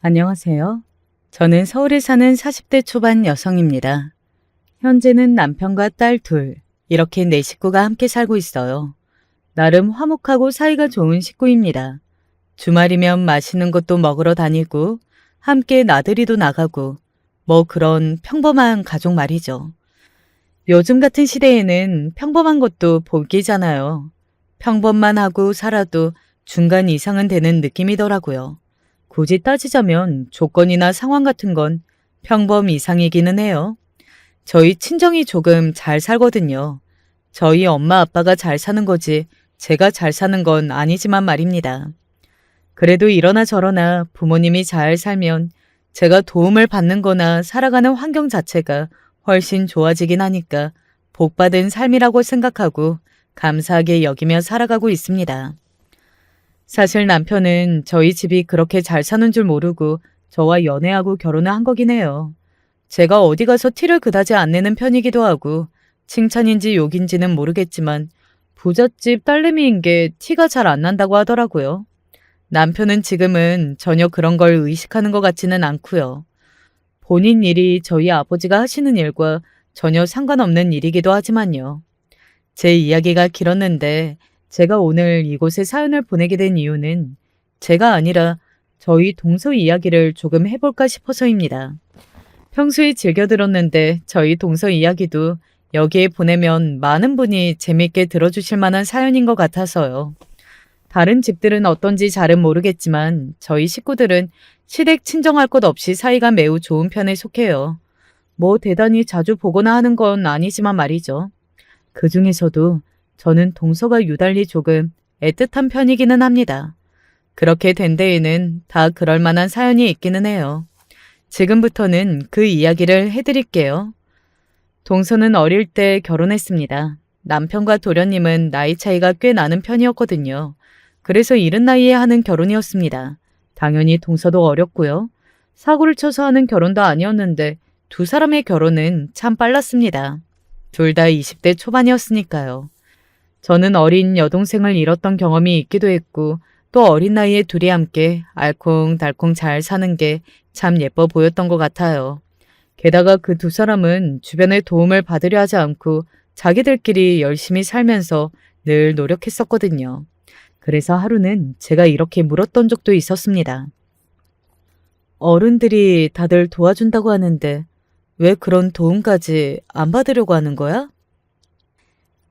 안녕하세요. 저는 서울에 사는 40대 초반 여성입니다. 현재는 남편과 딸 둘, 이렇게 네 식구가 함께 살고 있어요. 나름 화목하고 사이가 좋은 식구입니다. 주말이면 맛있는 것도 먹으러 다니고, 함께 나들이도 나가고, 뭐 그런 평범한 가족 말이죠. 요즘 같은 시대에는 평범한 것도 복이잖아요. 평범만 하고 살아도 중간 이상은 되는 느낌이더라고요. 굳이 따지자면 조건이나 상황 같은 건 평범 이상이기는 해요. 저희 친정이 조금 잘 살거든요. 저희 엄마 아빠가 잘 사는 거지 제가 잘 사는 건 아니지만 말입니다. 그래도 이러나 저러나 부모님이 잘 살면 제가 도움을 받는 거나 살아가는 환경 자체가 훨씬 좋아지긴 하니까 복받은 삶이라고 생각하고 감사하게 여기며 살아가고 있습니다. 사실 남편은 저희 집이 그렇게 잘 사는 줄 모르고 저와 연애하고 결혼을 한 거긴 해요. 제가 어디 가서 티를 그다지 안 내는 편이기도 하고 칭찬인지 욕인지는 모르겠지만 부잣집 딸내미인 게 티가 잘 안 난다고 하더라고요. 남편은 지금은 전혀 그런 걸 의식하는 것 같지는 않고요. 본인 일이 저희 아버지가 하시는 일과 전혀 상관없는 일이기도 하지만요. 제 이야기가 길었는데 제가 오늘 이곳에 사연을 보내게 된 이유는 제가 아니라 저희 동서 이야기를 조금 해볼까 싶어서입니다. 평소에 즐겨 들었는데 저희 동서 이야기도 여기에 보내면 많은 분이 재밌게 들어주실 만한 사연인 것 같아서요. 다른 집들은 어떤지 잘은 모르겠지만 저희 식구들은 시댁 친정할 것 없이 사이가 매우 좋은 편에 속해요. 뭐 대단히 자주 보거나 하는 건 아니지만 말이죠. 그 중에서도 저는 동서가 유달리 조금 애틋한 편이기는 합니다. 그렇게 된 데에는 다 그럴 만한 사연이 있기는 해요. 지금부터는 그 이야기를 해드릴게요. 동서는 어릴 때 결혼했습니다. 남편과 도련님은 나이 차이가 꽤 나는 편이었거든요. 그래서 이른 나이에 하는 결혼이었습니다. 당연히 동서도 어렸고요. 사고를 쳐서 하는 결혼도 아니었는데 두 사람의 결혼은 참 빨랐습니다. 둘 다 20대 초반이었으니까요. 저는 어린 여동생을 잃었던 경험이 있기도 했고 또 어린 나이에 둘이 함께 알콩달콩 잘 사는 게 참 예뻐 보였던 것 같아요. 게다가 그 두 사람은 주변의 도움을 받으려 하지 않고 자기들끼리 열심히 살면서 늘 노력했었거든요. 그래서 하루는 제가 이렇게 물었던 적도 있었습니다. 어른들이 다들 도와준다고 하는데 왜 그런 도움까지 안 받으려고 하는 거야?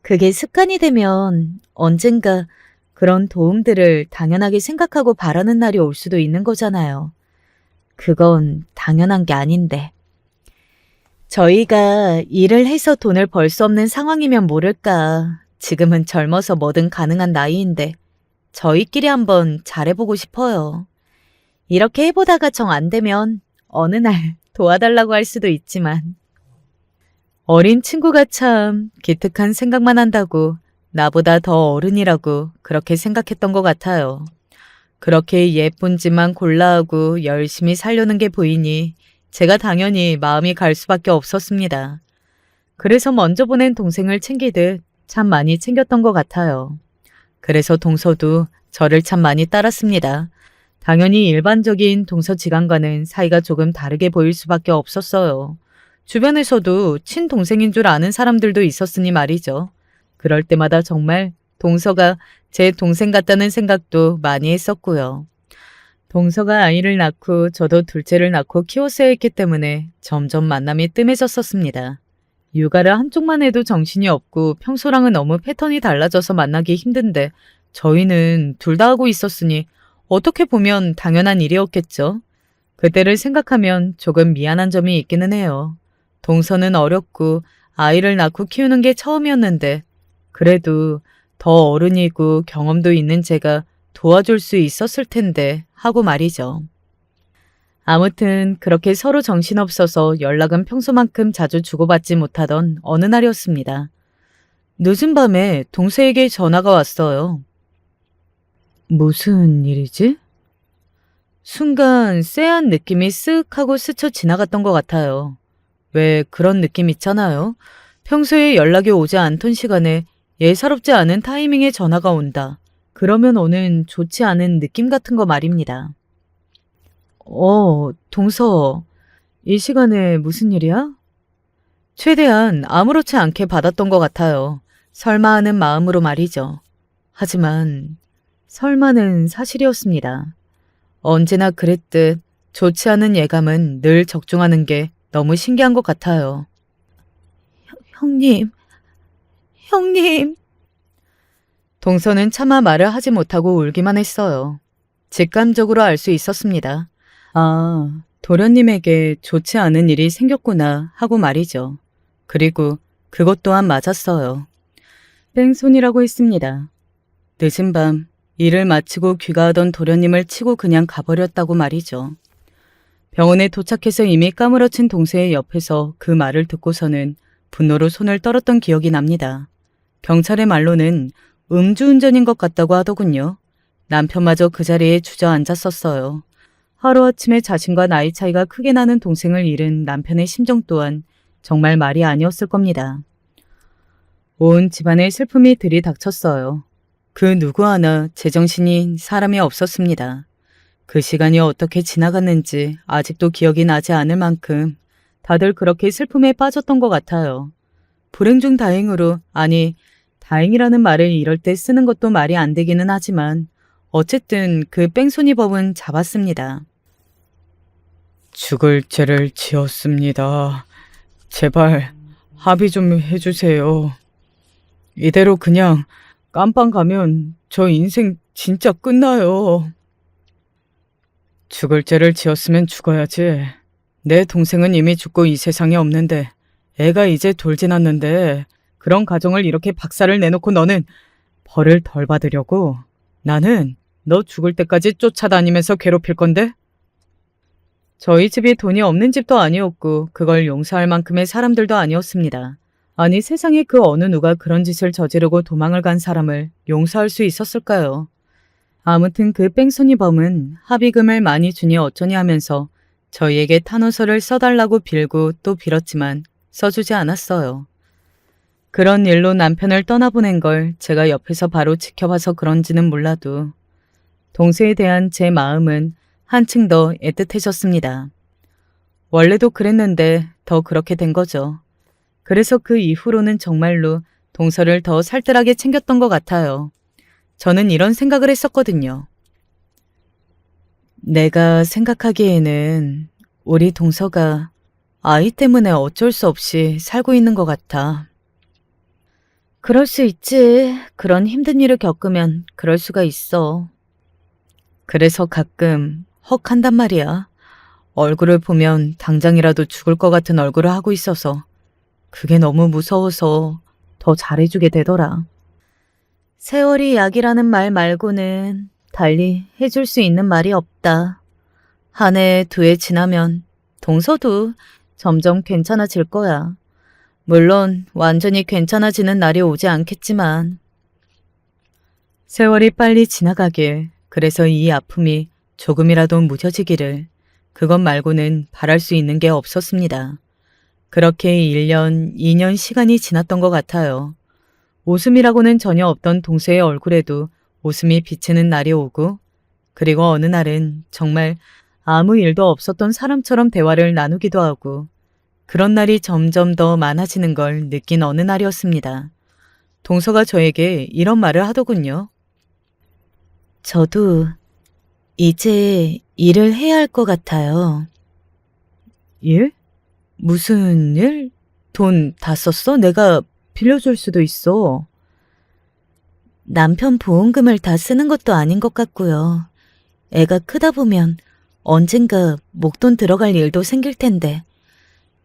그게 습관이 되면 언젠가 그런 도움들을 당연하게 생각하고 바라는 날이 올 수도 있는 거잖아요. 그건 당연한 게 아닌데. 저희가 일을 해서 돈을 벌 수 없는 상황이면 모를까. 지금은 젊어서 뭐든 가능한 나이인데 저희끼리 한번 잘해보고 싶어요. 이렇게 해보다가 정 안 되면 어느 날 도와달라고 할 수도 있지만 어린 친구가 참 기특한 생각만 한다고 나보다 더 어른이라고 그렇게 생각했던 것 같아요. 그렇게 예쁜 집만 골라하고 열심히 살려는 게 보이니 제가 당연히 마음이 갈 수밖에 없었습니다. 그래서 먼저 보낸 동생을 챙기듯 참 많이 챙겼던 것 같아요. 그래서 동서도 저를 참 많이 따랐습니다. 당연히 일반적인 동서지간과는 사이가 조금 다르게 보일 수밖에 없었어요. 주변에서도 친동생인 줄 아는 사람들도 있었으니 말이죠. 그럴 때마다 정말 동서가 제 동생 같다는 생각도 많이 했었고요. 동서가 아이를 낳고 저도 둘째를 낳고 키웠어야 했기 때문에 점점 만남이 뜸해졌었습니다. 육아를 한쪽만 해도 정신이 없고 평소랑은 너무 패턴이 달라져서 만나기 힘든데 저희는 둘 다 하고 있었으니 어떻게 보면 당연한 일이었겠죠. 그때를 생각하면 조금 미안한 점이 있기는 해요. 동서는 어렸고 아이를 낳고 키우는 게 처음이었는데 그래도 더 어른이고 경험도 있는 제가 도와줄 수 있었을 텐데 하고 말이죠. 아무튼 그렇게 서로 정신없어서 연락은 평소만큼 자주 주고받지 못하던 어느 날이었습니다. 늦은 밤에 동서에게 전화가 왔어요. 무슨 일이지? 순간 쎄한 느낌이 쓱 하고 스쳐 지나갔던 것 같아요. 왜 그런 느낌 있잖아요. 평소에 연락이 오지 않던 시간에 예사롭지 않은 타이밍에 전화가 온다. 그러면 오는 좋지 않은 느낌 같은 거 말입니다. 동서, 이 시간에 무슨 일이야? 최대한 아무렇지 않게 받았던 것 같아요. 설마 하는 마음으로 말이죠. 하지만 설마는 사실이었습니다. 언제나 그랬듯 좋지 않은 예감은 늘 적중하는 게 너무 신기한 것 같아요. 형님, 형님. 동서는 차마 말을 하지 못하고 울기만 했어요. 직감적으로 알 수 있었습니다. 아, 도련님에게 좋지 않은 일이 생겼구나 하고 말이죠. 그리고 그것 또한 맞았어요. 뺑손이라고 했습니다. 늦은 밤 일을 마치고 귀가하던 도련님을 치고 그냥 가버렸다고 말이죠. 병원에 도착해서 이미 까무러친 동서의 옆에서 그 말을 듣고서는 분노로 손을 떨었던 기억이 납니다. 경찰의 말로는 음주운전인 것 같다고 하더군요. 남편마저 그 자리에 주저앉았었어요. 하루아침에 자신과 나이 차이가 크게 나는 동생을 잃은 남편의 심정 또한 정말 말이 아니었을 겁니다. 온 집안의 슬픔이 들이닥쳤어요. 그 누구 하나 제정신인 사람이 없었습니다. 그 시간이 어떻게 지나갔는지 아직도 기억이 나지 않을 만큼 다들 그렇게 슬픔에 빠졌던 것 같아요. 불행 중 다행으로, 아니 다행이라는 말을 이럴 때 쓰는 것도 말이 안 되기는 하지만 어쨌든 그 뺑소니 법은 잡았습니다. 죽을 죄를 지었습니다. 제발 합의 좀 해주세요. 이대로 그냥 깜빵 가면 저 인생 진짜 끝나요. 죽을 죄를 지었으면 죽어야지. 내 동생은 이미 죽고 이 세상에 없는데 애가 이제 돌 지났는데 그런 가정을 이렇게 박살을 내놓고 너는 벌을 덜 받으려고? 나는 너 죽을 때까지 쫓아다니면서 괴롭힐 건데? 저희 집이 돈이 없는 집도 아니었고 그걸 용서할 만큼의 사람들도 아니었습니다. 아니 세상에 그 어느 누가 그런 짓을 저지르고 도망을 간 사람을 용서할 수 있었을까요? 아무튼 그 뺑소니 범은 합의금을 많이 주니 어쩌니 하면서 저희에게 탄원서를 써달라고 빌고 또 빌었지만 써주지 않았어요. 그런 일로 남편을 떠나보낸 걸 제가 옆에서 바로 지켜봐서 그런지는 몰라도 동서에 대한 제 마음은 한층 더 애틋해졌습니다. 원래도 그랬는데 더 그렇게 된 거죠. 그래서 그 이후로는 정말로 동서를 더 살뜰하게 챙겼던 것 같아요. 저는 이런 생각을 했었거든요. 내가 생각하기에는 우리 동서가 아이 때문에 어쩔 수 없이 살고 있는 것 같아. 그럴 수 있지. 그런 힘든 일을 겪으면 그럴 수가 있어. 그래서 가끔 헉한단 말이야. 얼굴을 보면 당장이라도 죽을 것 같은 얼굴을 하고 있어서 그게 너무 무서워서 더 잘해주게 되더라. 세월이 약이라는 말 말고는 달리 해줄 수 있는 말이 없다. 한 해, 두 해 지나면 동서도 점점 괜찮아질 거야. 물론 완전히 괜찮아지는 날이 오지 않겠지만 세월이 빨리 지나가길, 그래서 이 아픔이 조금이라도 무뎌지기를, 그것 말고는 바랄 수 있는 게 없었습니다. 그렇게 1년, 2년 시간이 지났던 것 같아요. 웃음이라고는 전혀 없던 동서의 얼굴에도 웃음이 비치는 날이 오고, 그리고 어느 날은 정말 아무 일도 없었던 사람처럼 대화를 나누기도 하고, 그런 날이 점점 더 많아지는 걸 느낀 어느 날이었습니다. 동서가 저에게 이런 말을 하더군요. 저도 이제 일을 해야 할 것 같아요. 일? 무슨 일? 돈 다 썼어? 내가 빌려줄 수도 있어. 남편 보험금을 다 쓰는 것도 아닌 것 같고요. 애가 크다 보면 언젠가 목돈 들어갈 일도 생길 텐데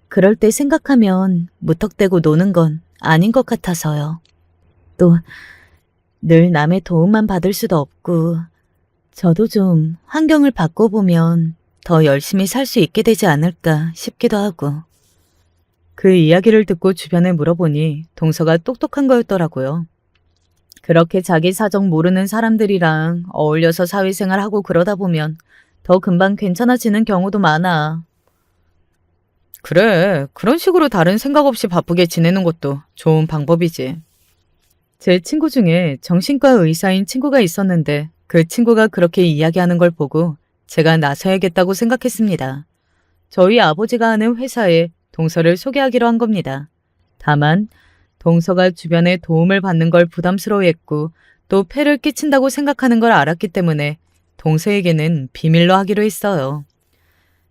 그럴 때 생각하면 무턱대고 노는 건 아닌 것 같아서요. 또 늘 남의 도움만 받을 수도 없고 저도 좀 환경을 바꿔보면 더 열심히 살 수 있게 되지 않을까 싶기도 하고. 그 이야기를 듣고 주변에 물어보니 동서가 똑똑한 거였더라고요. 그렇게 자기 사정 모르는 사람들이랑 어울려서 사회생활하고 그러다 보면 더 금방 괜찮아지는 경우도 많아. 그래, 그런 식으로 다른 생각 없이 바쁘게 지내는 것도 좋은 방법이지. 제 친구 중에 정신과 의사인 친구가 있었는데 그 친구가 그렇게 이야기하는 걸 보고 제가 나서야겠다고 생각했습니다. 저희 아버지가 하는 회사에 동서를 소개하기로 한 겁니다. 다만 동서가 주변에 도움을 받는 걸 부담스러워했고 또 폐를 끼친다고 생각하는 걸 알았기 때문에 동서에게는 비밀로 하기로 했어요.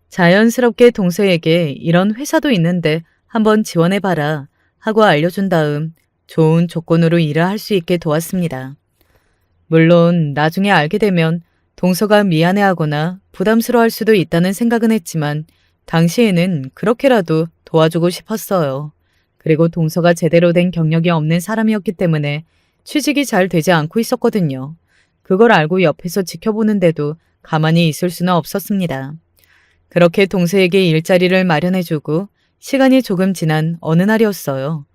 자연스럽게 동서에게 이런 회사도 있는데 한번 지원해봐라 하고 알려준 다음 좋은 조건으로 일을 할 수 있게 도왔습니다. 물론 나중에 알게 되면 동서가 미안해하거나 부담스러워할 수도 있다는 생각은 했지만 당시에는 그렇게라도 도와주고 싶었어요. 그리고 동서가 제대로 된 경력이 없는 사람이었기 때문에 취직이 잘 되지 않고 있었거든요. 그걸 알고 옆에서 지켜보는데도 가만히 있을 수는 없었습니다. 그렇게 동서에게 일자리를 마련해주고 시간이 조금 지난 어느 날이었어요.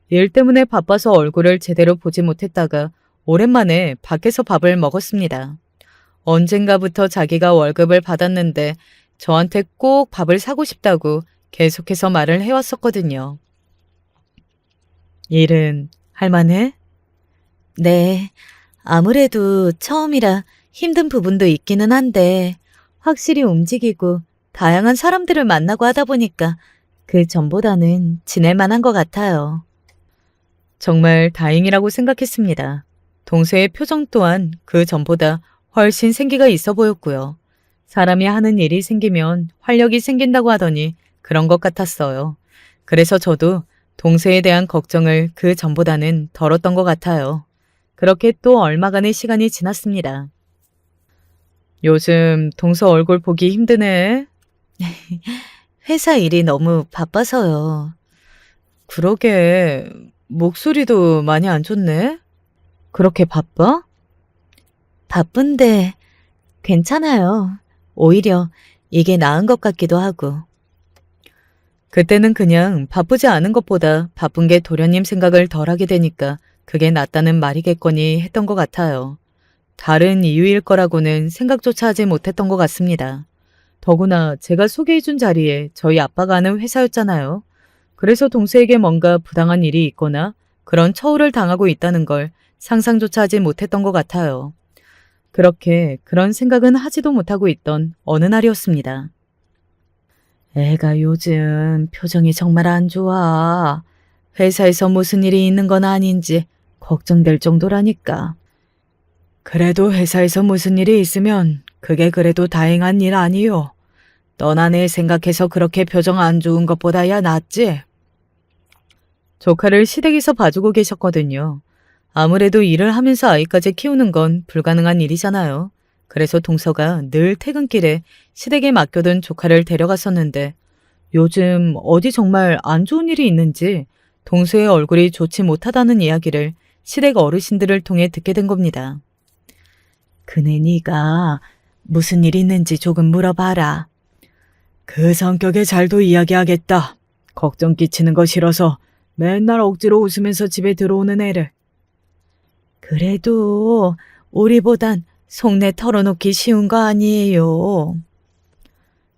일 때문에 바빠서 얼굴을 제대로 보지 못했다가 오랜만에 밖에서 밥을 먹었습니다. 언젠가부터 자기가 월급을 받았는데 저한테 꼭 밥을 사고 싶다고 계속해서 말을 해왔었거든요. 일은 할만해? 네, 아무래도 처음이라 힘든 부분도 있기는 한데 확실히 움직이고 다양한 사람들을 만나고 하다 보니까 그 전보다는 지낼 만한 것 같아요. 정말 다행이라고 생각했습니다. 동서의 표정 또한 그 전보다 훨씬 생기가 있어 보였고요. 사람이 하는 일이 생기면 활력이 생긴다고 하더니 그런 것 같았어요. 그래서 저도 동서에 대한 걱정을 그 전보다는 덜었던 것 같아요. 그렇게 또 얼마간의 시간이 지났습니다. 요즘 동서 얼굴 보기 힘드네. 회사 일이 너무 바빠서요. 그러게, 목소리도 많이 안 좋네. 그렇게 바빠? 바쁜데 괜찮아요. 오히려 이게 나은 것 같기도 하고. 그때는 그냥 바쁘지 않은 것보다 바쁜 게 도련님 생각을 덜 하게 되니까 그게 낫다는 말이겠거니 했던 것 같아요. 다른 이유일 거라고는 생각조차 하지 못했던 것 같습니다. 더구나 제가 소개해준 자리에 저희 아빠가 하는 회사였잖아요. 그래서 동서에게 뭔가 부당한 일이 있거나 그런 처우를 당하고 있다는 걸 상상조차 하지 못했던 것 같아요. 그렇게 그런 생각은 하지도 못하고 있던 어느 날이었습니다. 애가 요즘 표정이 정말 안 좋아. 회사에서 무슨 일이 있는 건 아닌지 걱정될 정도라니까. 그래도 회사에서 무슨 일이 있으면 그게 그래도 다행한 일 아니요. 너나 내 생각해서 그렇게 표정 안 좋은 것보다야 낫지? 조카를 시댁에서 봐주고 계셨거든요. 아무래도 일을 하면서 아이까지 키우는 건 불가능한 일이잖아요. 그래서 동서가 늘 퇴근길에 시댁에 맡겨둔 조카를 데려갔었는데 요즘 어디 정말 안 좋은 일이 있는지 동서의 얼굴이 좋지 못하다는 이야기를 시댁 어르신들을 통해 듣게 된 겁니다. 그네 네가 무슨 일 있는지 조금 물어봐라. 그 성격에 잘도 이야기하겠다. 걱정 끼치는 거 싫어서 맨날 억지로 웃으면서 집에 들어오는 애를. 그래도 우리보단 속내 털어놓기 쉬운 거 아니에요.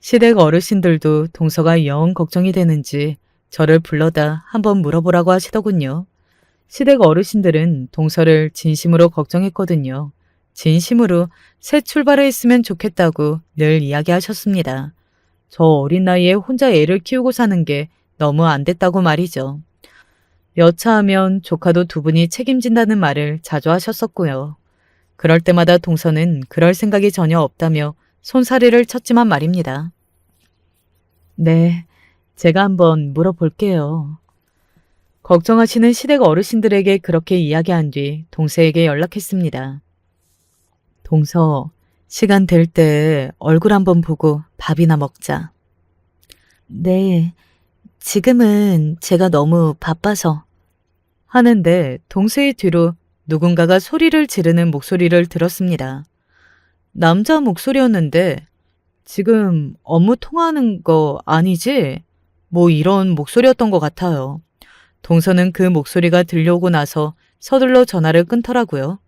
시댁 어르신들도 동서가 영 걱정이 되는지 저를 불러다 한번 물어보라고 하시더군요. 시댁 어르신들은 동서를 진심으로 걱정했거든요. 진심으로 새 출발을 했으면 좋겠다고 늘 이야기하셨습니다. 저 어린 나이에 혼자 애를 키우고 사는 게 너무 안 됐다고 말이죠. 여차하면 조카도 두 분이 책임진다는 말을 자주 하셨었고요. 그럴 때마다 동서는 그럴 생각이 전혀 없다며 손사래를 쳤지만 말입니다. 네, 제가 한번 물어볼게요. 걱정하시는 시댁 어르신들에게 그렇게 이야기한 뒤 동서에게 연락했습니다. 동서, 시간 될 때 얼굴 한번 보고 밥이나 먹자. 네, 지금은 제가 너무 바빠서. 하는데 동서의 뒤로 누군가가 소리를 지르는 목소리를 들었습니다. 남자 목소리였는데 지금 업무 통화하는 거 아니지? 뭐 이런 목소리였던 것 같아요. 동서는 그 목소리가 들려오고 나서 서둘러 전화를 끊더라고요.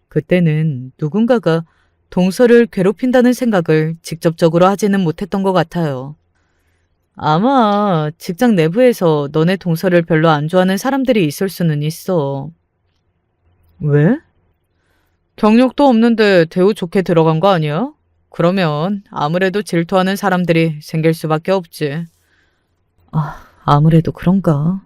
그때는 누군가가 동서를 괴롭힌다는 생각을 직접적으로 하지는 못했던 것 같아요. 아마 직장 내부에서 너네 동서를 별로 안 좋아하는 사람들이 있을 수는 있어. 왜? 경력도 없는데 대우 좋게 들어간 거 아니야? 그러면 아무래도 질투하는 사람들이 생길 수밖에 없지. 아무래도 그런가?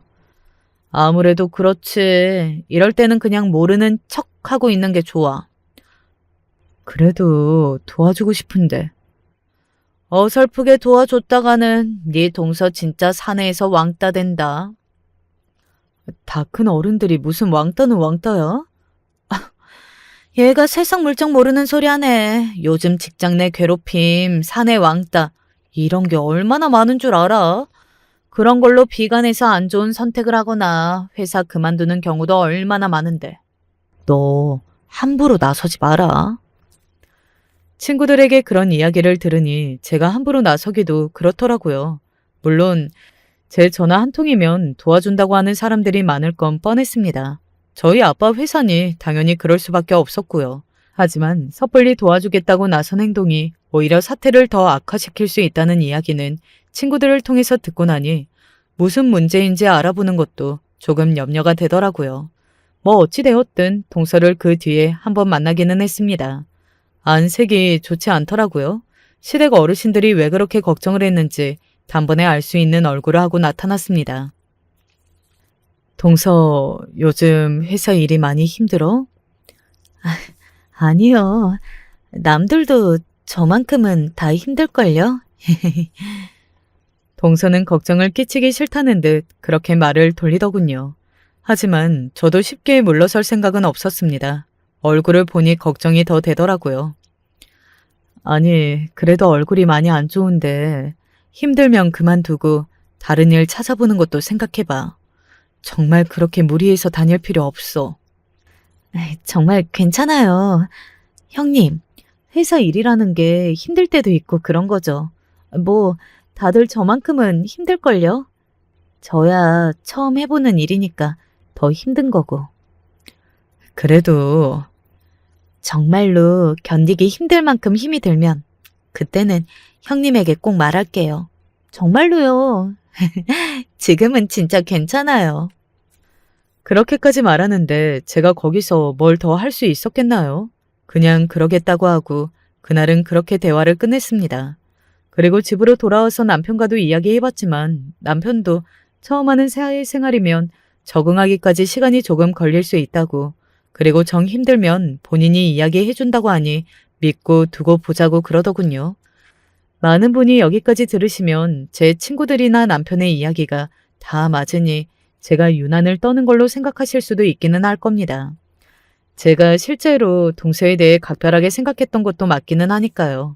아무래도 그렇지. 이럴 때는 그냥 모르는 척 하고 있는 게 좋아. 그래도 도와주고 싶은데. 어설프게 도와줬다가는 네 동서 진짜 사내에서 왕따 된다. 다 큰 어른들이 무슨 왕따는 왕따야? 얘가 세상 물정 모르는 소리 하네. 요즘 직장 내 괴롭힘, 사내 왕따 이런 게 얼마나 많은 줄 알아? 그런 걸로 비관해서 안 좋은 선택을 하거나 회사 그만두는 경우도 얼마나 많은데. 너 함부로 나서지 마라. 친구들에게 그런 이야기를 들으니 제가 함부로 나서기도 그렇더라고요. 물론 제 전화 한 통이면 도와준다고 하는 사람들이 많을 건 뻔했습니다. 저희 아빠 회사니 당연히 그럴 수밖에 없었고요. 하지만 섣불리 도와주겠다고 나선 행동이 오히려 사태를 더 악화시킬 수 있다는 이야기는 친구들을 통해서 듣고 나니 무슨 문제인지 알아보는 것도 조금 염려가 되더라고요. 뭐 어찌되었든 동서를 그 뒤에 한번 만나기는 했습니다. 안색이 좋지 않더라고요. 시댁 어르신들이 왜 그렇게 걱정을 했는지 단번에 알 수 있는 얼굴을 하고 나타났습니다. 동서, 요즘 회사 일이 많이 힘들어? 아니요. 남들도 저만큼은 다 힘들걸요? 동서는 걱정을 끼치기 싫다는 듯 그렇게 말을 돌리더군요. 하지만 저도 쉽게 물러설 생각은 없었습니다. 얼굴을 보니 걱정이 더 되더라고요. 아니, 그래도 얼굴이 많이 안 좋은데 힘들면 그만두고 다른 일 찾아보는 것도 생각해봐. 정말 그렇게 무리해서 다닐 필요 없어. 정말 괜찮아요. 형님, 회사 일이라는 게 힘들 때도 있고 그런 거죠. 뭐 다들 저만큼은 힘들걸요? 저야 처음 해보는 일이니까 더 힘든 거고. 그래도 정말로 견디기 힘들 만큼 힘이 들면 그때는 형님에게 꼭 말할게요. 정말로요. 지금은 진짜 괜찮아요. 그렇게까지 말하는데 제가 거기서 뭘 더 할 수 있었겠나요? 그냥 그러겠다고 하고 그날은 그렇게 대화를 끝냈습니다. 그리고 집으로 돌아와서 남편과도 이야기해봤지만 남편도 처음 하는 사회생활이면 적응하기까지 시간이 조금 걸릴 수 있다고, 그리고 정 힘들면 본인이 이야기해준다고 하니 믿고 두고 보자고 그러더군요. 많은 분이 여기까지 들으시면 제 친구들이나 남편의 이야기가 다 맞으니 제가 유난을 떠는 걸로 생각하실 수도 있기는 할 겁니다. 제가 실제로 동서에 대해 각별하게 생각했던 것도 맞기는 하니까요.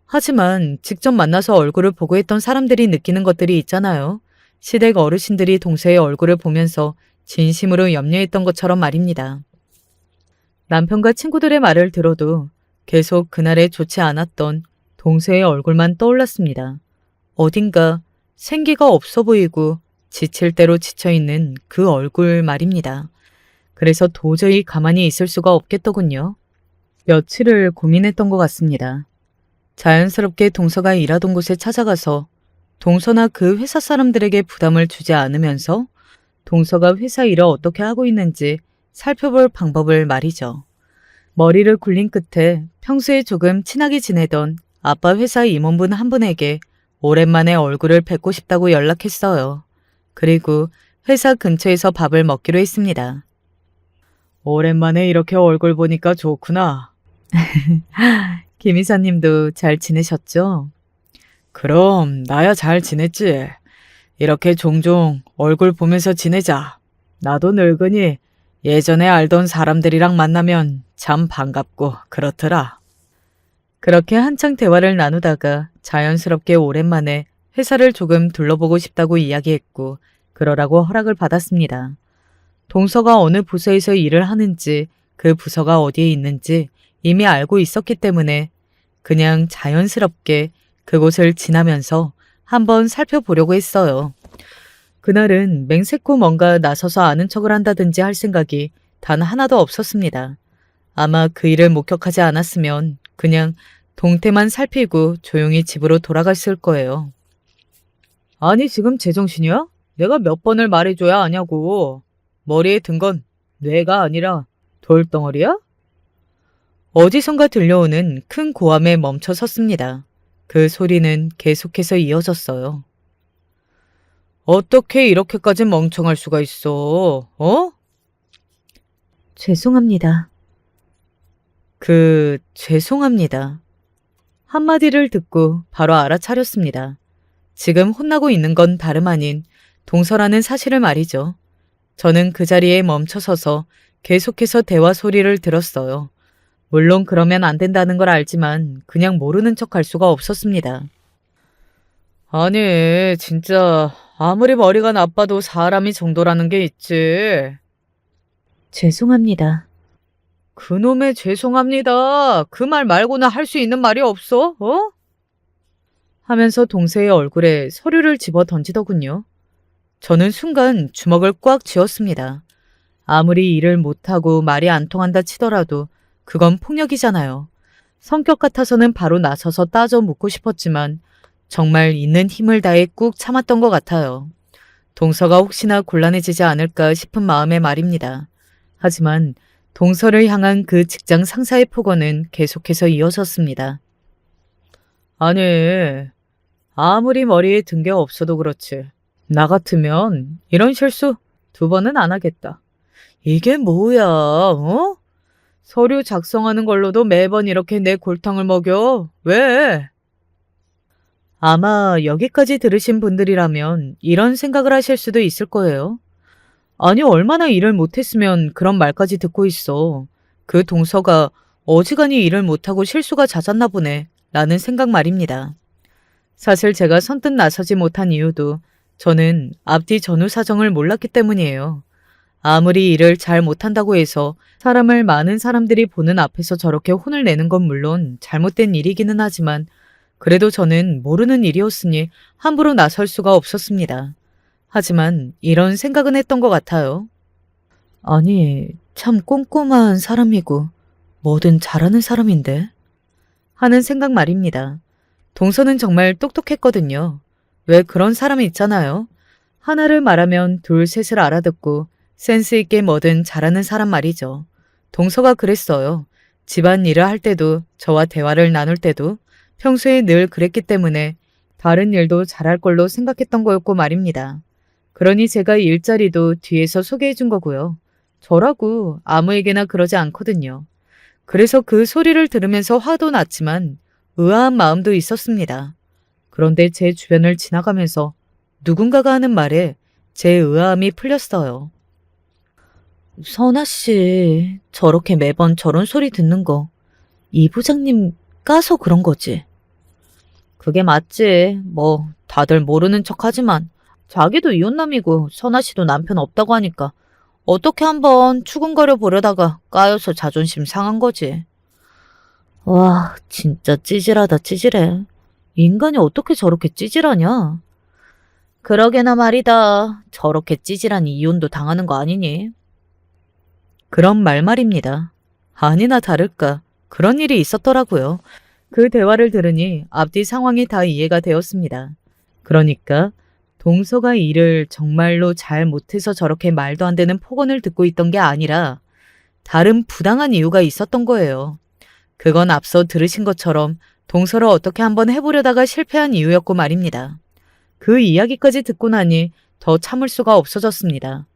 하지만 직접 만나서 얼굴을 보고 했던 사람들이 느끼는 것들이 있잖아요. 시댁 어르신들이 동서의 얼굴을 보면서 진심으로 염려했던 것처럼 말입니다. 남편과 친구들의 말을 들어도 계속 그날의 좋지 않았던 동서의 얼굴만 떠올랐습니다. 어딘가 생기가 없어 보이고 지칠 대로 지쳐있는 그 얼굴 말입니다. 그래서 도저히 가만히 있을 수가 없겠더군요. 며칠을 고민했던 것 같습니다. 자연스럽게 동서가 일하던 곳에 찾아가서 동서나 그 회사 사람들에게 부담을 주지 않으면서 동서가 회사 일을 어떻게 하고 있는지 살펴볼 방법을 말이죠. 머리를 굴린 끝에 평소에 조금 친하게 지내던 아빠 회사 임원분 한 분에게 오랜만에 얼굴을 뵙고 싶다고 연락했어요. 그리고 회사 근처에서 밥을 먹기로 했습니다. 오랜만에 이렇게 얼굴 보니까 좋구나. 김 이사님도 잘 지내셨죠? 그럼 나야 잘 지냈지. 이렇게 종종 얼굴 보면서 지내자. 나도 늙으니 예전에 알던 사람들이랑 만나면 참 반갑고 그렇더라. 그렇게 한창 대화를 나누다가 자연스럽게 오랜만에 회사를 조금 둘러보고 싶다고 이야기했고 그러라고 허락을 받았습니다. 동서가 어느 부서에서 일을 하는지 그 부서가 어디에 있는지 이미 알고 있었기 때문에 그냥 자연스럽게 그곳을 지나면서 한번 살펴보려고 했어요. 그날은 맹세코 뭔가 나서서 아는 척을 한다든지 할 생각이 단 하나도 없었습니다. 아마 그 일을 목격하지 않았으면 그냥 동태만 살피고 조용히 집으로 돌아갔을 거예요. 아니 지금 제정신이야? 내가 몇 번을 말해줘야 아냐고. 머리에 든 건 뇌가 아니라 돌덩어리야? 어디선가 들려오는 큰 고함에 멈춰 섰습니다. 그 소리는 계속해서 이어졌어요. 어떻게 이렇게까지 멍청할 수가 있어? 어? 죄송합니다. 죄송합니다. 한마디를 듣고 바로 알아차렸습니다. 지금 혼나고 있는 건 다름 아닌 동서라는 사실을 말이죠. 저는 그 자리에 멈춰서서 계속해서 대화 소리를 들었어요. 물론 그러면 안 된다는 걸 알지만 그냥 모르는 척 할 수가 없었습니다. 아니, 진짜 아무리 머리가 나빠도 사람이 정도라는 게 있지. 죄송합니다. 그놈의 죄송합니다. 그 말 말고는 할 수 있는 말이 없어? 어? 하면서 동서의 얼굴에 서류를 집어 던지더군요. 저는 순간 주먹을 꽉 쥐었습니다. 아무리 일을 못하고 말이 안 통한다 치더라도 그건 폭력이잖아요. 성격 같아서는 바로 나서서 따져 묻고 싶었지만 정말 있는 힘을 다해 꾹 참았던 것 같아요. 동서가 혹시나 곤란해지지 않을까 싶은 마음에 말입니다. 하지만 동서를 향한 그 직장 상사의 폭언은 계속해서 이어졌습니다. 아니, 아무리 머리에 든 게 없어도 그렇지. 나 같으면 이런 실수 2번은 안 하겠다. 이게 뭐야, 어? 서류 작성하는 걸로도 매번 이렇게 내 골탕을 먹여? 왜? 아마 여기까지 들으신 분들이라면 이런 생각을 하실 수도 있을 거예요. 아니, 얼마나 일을 못했으면 그런 말까지 듣고 있어. 그 동서가 어지간히 일을 못하고 실수가 잦았나 보네. 라는 생각 말입니다. 사실 제가 선뜻 나서지 못한 이유도 저는 앞뒤 전후 사정을 몰랐기 때문이에요. 아무리 일을 잘 못한다고 해서 사람을 많은 사람들이 보는 앞에서 저렇게 혼을 내는 건 물론 잘못된 일이기는 하지만 그래도 저는 모르는 일이었으니 함부로 나설 수가 없었습니다. 하지만 이런 생각은 했던 것 같아요. 아니, 참 꼼꼼한 사람이고 뭐든 잘하는 사람인데 하는 생각 말입니다. 동서는 정말 똑똑했거든요. 왜 그런 사람이 있잖아요. 하나를 말하면 둘, 셋을 알아듣고 센스 있게 뭐든 잘하는 사람 말이죠. 동서가 그랬어요. 집안 일을 할 때도 저와 대화를 나눌 때도 평소에 늘 그랬기 때문에 다른 일도 잘할 걸로 생각했던 거였고 말입니다. 그러니 제가 일자리도 뒤에서 소개해 준 거고요. 저라고 아무에게나 그러지 않거든요. 그래서 그 소리를 들으면서 화도 났지만 의아한 마음도 있었습니다. 그런데 제 주변을 지나가면서 누군가가 하는 말에 제 의아함이 풀렸어요. 선아 씨, 저렇게 매번 저런 소리 듣는 거 이 부장님 까서 그런 거지? 그게 맞지. 뭐 다들 모르는 척하지만 자기도 이혼남이고 선아 씨도 남편 없다고 하니까 어떻게 한번 추궁거려 보려다가 까여서 자존심 상한 거지. 와, 진짜 찌질하다 찌질해. 인간이 어떻게 저렇게 찌질하냐? 그러게나 말이다. 저렇게 찌질하니 이혼도 당하는 거 아니니? 그런 말입니다. 아니나 다를까 그런 일이 있었더라고요. 그 대화를 들으니 앞뒤 상황이 다 이해가 되었습니다. 그러니까 동서가 일을 정말로 잘 못해서 저렇게 말도 안 되는 폭언을 듣고 있던 게 아니라 다른 부당한 이유가 있었던 거예요. 그건 앞서 들으신 것처럼 동서를 어떻게 한번 해보려다가 실패한 이유였고 말입니다. 그 이야기까지 듣고 나니 더 참을 수가 없어졌습니다.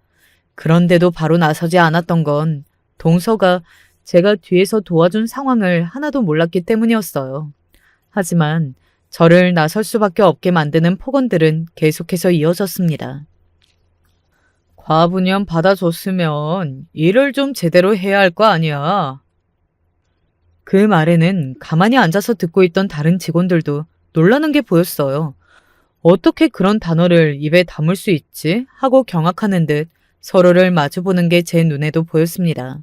그런데도 바로 나서지 않았던 건 동서가 제가 뒤에서 도와준 상황을 하나도 몰랐기 때문이었어요. 하지만 저를 나설 수밖에 없게 만드는 폭언들은 계속해서 이어졌습니다. 과분연 받아줬으면 일을 좀 제대로 해야 할 거 아니야. 그 말에는 가만히 앉아서 듣고 있던 다른 직원들도 놀라는 게 보였어요. 어떻게 그런 단어를 입에 담을 수 있지? 하고 경악하는 듯 서로를 마주보는 게 제 눈에도 보였습니다.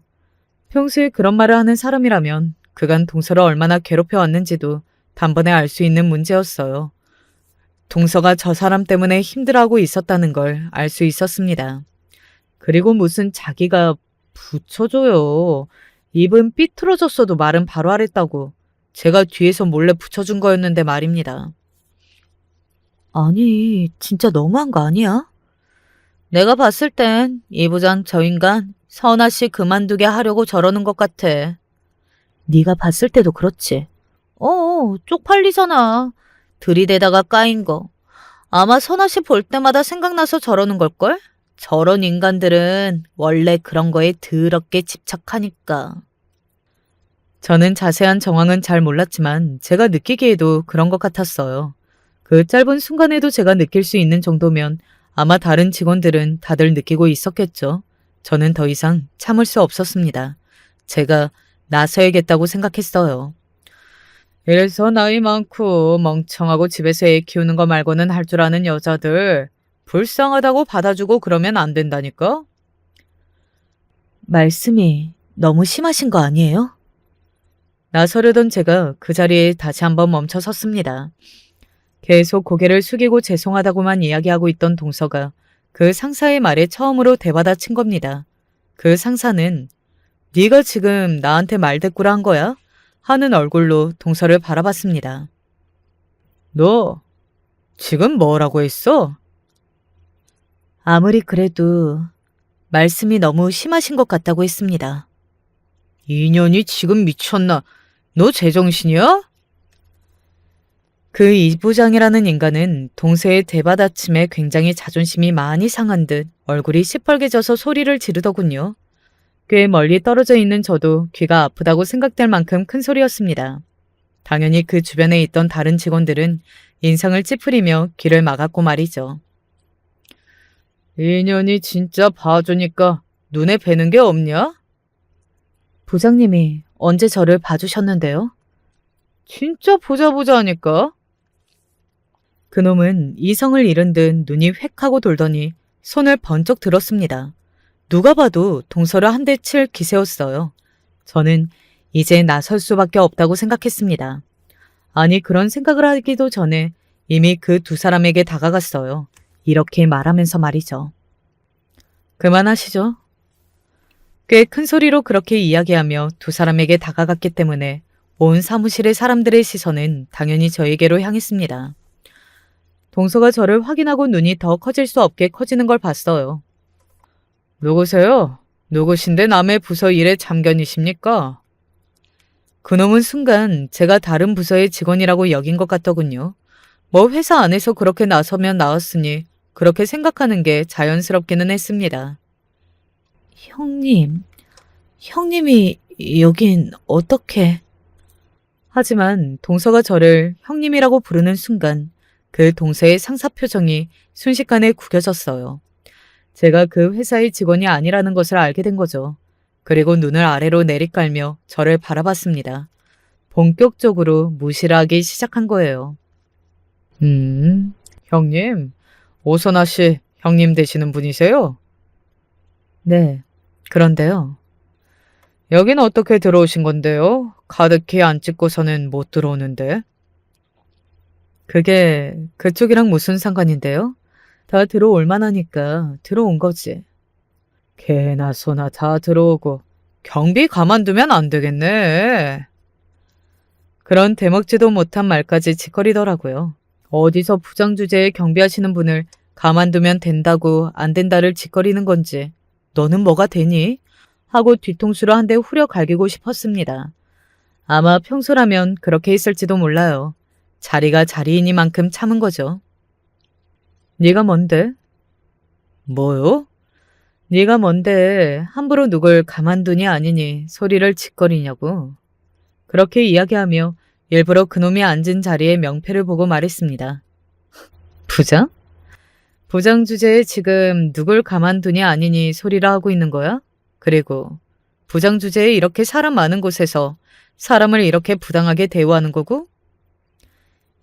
평소에 그런 말을 하는 사람이라면 그간 동서를 얼마나 괴롭혀왔는지도 단번에 알 수 있는 문제였어요. 동서가 저 사람 때문에 힘들어하고 있었다는 걸 알 수 있었습니다. 그리고 무슨 자기가 붙여줘요. 입은 삐뚤어졌어도 말은 바로 하랬다고 제가 뒤에서 몰래 붙여준 거였는데 말입니다. 아니, 진짜 너무한 거 아니야? 내가 봤을 땐 이 부장 저 인간 선아 씨 그만두게 하려고 저러는 것 같아. 네가 봤을 때도 그렇지. 쪽팔리잖아. 들이대다가 까인 거. 아마 선아 씨 볼 때마다 생각나서 저러는 걸걸? 저런 인간들은 원래 그런 거에 더럽게 집착하니까. 저는 자세한 정황은 잘 몰랐지만 제가 느끼기에도 그런 것 같았어요. 그 짧은 순간에도 제가 느낄 수 있는 정도면 아마 다른 직원들은 다들 느끼고 있었겠죠. 저는 더 이상 참을 수 없었습니다. 제가 나서야겠다고 생각했어요. 이래서 나이 많고 멍청하고 집에서 애 키우는 거 말고는 할 줄 아는 여자들 불쌍하다고 받아주고 그러면 안 된다니까? 말씀이 너무 심하신 거 아니에요? 나서려던 제가 그 자리에 다시 한번 멈춰 섰습니다. 계속 고개를 숙이고 죄송하다고만 이야기하고 있던 동서가 그 상사의 말에 처음으로 대받아친 겁니다. 그 상사는 네가 지금 나한테 말대꾸를 한 거야? 하는 얼굴로 동서를 바라봤습니다. 너 지금 뭐라고 했어? 아무리 그래도 말씀이 너무 심하신 것 같다고 했습니다. 이년이 지금 미쳤나? 너 제정신이야? 그 이부장이라는 인간은 동서의 대받아침에 굉장히 자존심이 많이 상한 듯 얼굴이 시뻘개져서 소리를 지르더군요. 꽤 멀리 떨어져 있는 저도 귀가 아프다고 생각될 만큼 큰 소리였습니다. 당연히 그 주변에 있던 다른 직원들은 인상을 찌푸리며 귀를 막았고 말이죠. 이년이 진짜 봐주니까 눈에 뵈는 게 없냐? 부장님이 언제 저를 봐주셨는데요? 진짜 보자 하니까. 그놈은 이성을 잃은 듯 눈이 획 하고 돌더니 손을 번쩍 들었습니다. 누가 봐도 동서를 한 대 칠 기세였어요. 저는 이제 나설 수밖에 없다고 생각했습니다. 아니 그런 생각을 하기도 전에 이미 그 두 사람에게 다가갔어요. 이렇게 말하면서 말이죠. 그만하시죠. 꽤 큰 소리로 그렇게 이야기하며 두 사람에게 다가갔기 때문에 온 사무실의 사람들의 시선은 당연히 저에게로 향했습니다. 동서가 저를 확인하고 눈이 더 커질 수 없게 커지는 걸 봤어요. 누구세요? 누구신데 남의 부서 일에 참견이십니까? 그놈은 순간 제가 다른 부서의 직원이라고 여긴 것 같더군요. 뭐 회사 안에서 그렇게 나서면 나왔으니 그렇게 생각하는 게 자연스럽기는 했습니다. 형님이 여긴 어떻게... 하지만 동서가 저를 형님이라고 부르는 순간 그 동서의 상사 표정이 순식간에 구겨졌어요. 제가 그 회사의 직원이 아니라는 것을 알게 된 거죠. 그리고 눈을 아래로 내리깔며 저를 바라봤습니다. 본격적으로 무시를 하기 시작한 거예요. 형님, 오선아 씨 형님 되시는 분이세요? 네, 그런데요. 여긴 어떻게 들어오신 건데요? 가득히 안 찍고서는 못 들어오는데. 그게 그쪽이랑 무슨 상관인데요? 다 들어올 만하니까 들어온 거지. 개나 소나 다 들어오고 경비 가만두면 안 되겠네. 그런 대먹지도 못한 말까지 짓거리더라고요. 어디서 부장 주제에 경비하시는 분을 가만두면 된다고 안 된다를 짓거리는 건지 너는 뭐가 되니? 하고 뒤통수로 한 대 후려 갈기고 싶었습니다. 아마 평소라면 그렇게 했을지도 몰라요. 자리가 자리이니만큼 참은 거죠. 네가 뭔데? 뭐요? 네가 뭔데 함부로 누굴 가만두니 아니니 소리를 짓거리냐고. 그렇게 이야기하며 일부러 그놈이 앉은 자리에 명패를 보고 말했습니다. 부장? 부장 주제에 지금 누굴 가만두니 아니니 소리라 하고 있는 거야? 그리고 부장 주제에 이렇게 사람 많은 곳에서 사람을 이렇게 부당하게 대우하는 거고?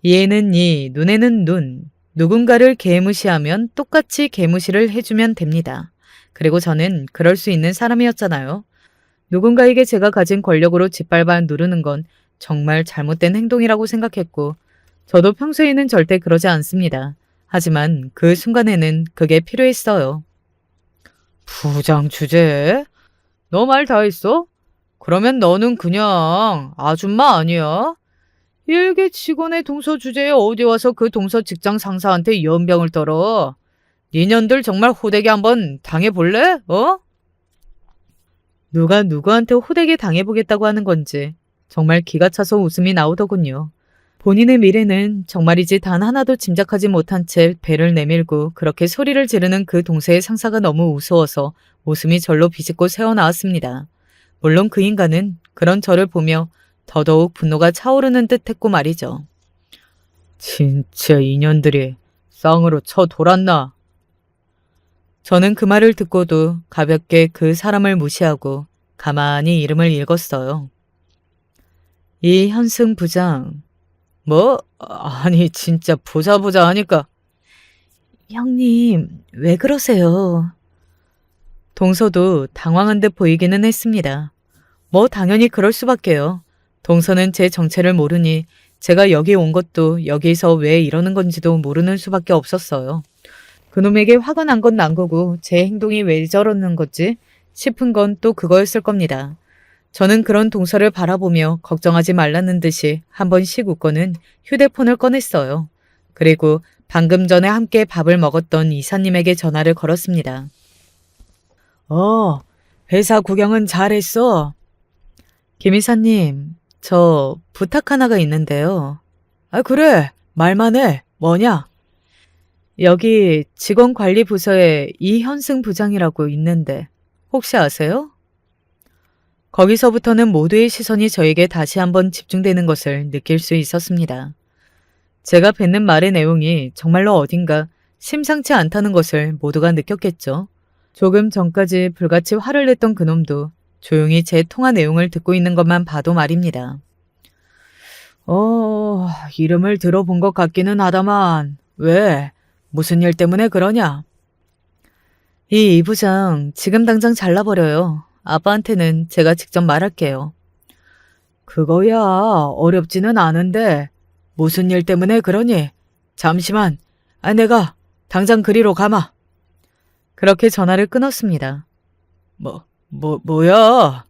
얘는 이, 눈에는 눈. 누군가를 개무시하면 똑같이 개무시를 해주면 됩니다. 그리고 저는 그럴 수 있는 사람이었잖아요. 누군가에게 제가 가진 권력으로 짓밟아 누르는 건 정말 잘못된 행동이라고 생각했고 저도 평소에는 절대 그러지 않습니다. 하지만 그 순간에는 그게 필요했어요. 부장 주제? 너 말 다 했어? 그러면 너는 그냥 아줌마 아니야? 일개 직원의 동서 주제에 어디 와서 그 동서 직장 상사한테 연병을 떨어. 니년들 정말 호되게 한번 당해볼래? 어? 누가 누구한테 호되게 당해보겠다고 하는 건지 정말 기가 차서 웃음이 나오더군요. 본인의 미래는 정말이지 단 하나도 짐작하지 못한 채 배를 내밀고 그렇게 소리를 지르는 그 동생의 상사가 너무 우스워서 웃음이 절로 비집고 새어나왔습니다. 물론 그 인간은 그런 저를 보며 더더욱 분노가 차오르는 듯 했고 말이죠. 진짜 인연들이 쌍으로 쳐 돌았나? 저는 그 말을 듣고도 가볍게 그 사람을 무시하고 가만히 이름을 읽었어요. 이현승 부장. 뭐? 아니 진짜 보자 하니까. 형님, 왜 그러세요? 동서도 당황한 듯 보이기는 했습니다. 뭐 당연히 그럴 수밖에요. 동서는 제 정체를 모르니 제가 여기 온 것도 여기서 왜 이러는 건지도 모르는 수밖에 없었어요. 그놈에게 화가 난 건 난 거고 제 행동이 왜 저러는 거지 싶은 건 또 그거였을 겁니다. 저는 그런 동서를 바라보며 걱정하지 말라는 듯이 한 번씩 웃고는 휴대폰을 꺼냈어요. 그리고 방금 전에 함께 밥을 먹었던 이사님에게 전화를 걸었습니다. 회사 구경은 잘했어. 김 이사님, 저 부탁 하나가 있는데요. 아, 그래. 말만 해. 뭐냐? 여기 직원관리부서에 이현승 부장이라고 있는데 혹시 아세요? 거기서부터는 모두의 시선이 저에게 다시 한번 집중되는 것을 느낄 수 있었습니다. 제가 뱉는 말의 내용이 정말로 어딘가 심상치 않다는 것을 모두가 느꼈겠죠. 조금 전까지 불같이 화를 냈던 그놈도 조용히 제 통화 내용을 듣고 있는 것만 봐도 말입니다. 이름을 들어본 것 같기는 하다만 왜? 무슨 일 때문에 그러냐? 이 부장 지금 당장 잘라버려요. 아빠한테는 제가 직접 말할게요. 그거야 어렵지는 않은데 무슨 일 때문에 그러니? 잠시만. 내가 당장 그리로 가마. 그렇게 전화를 끊었습니다. 뭐야?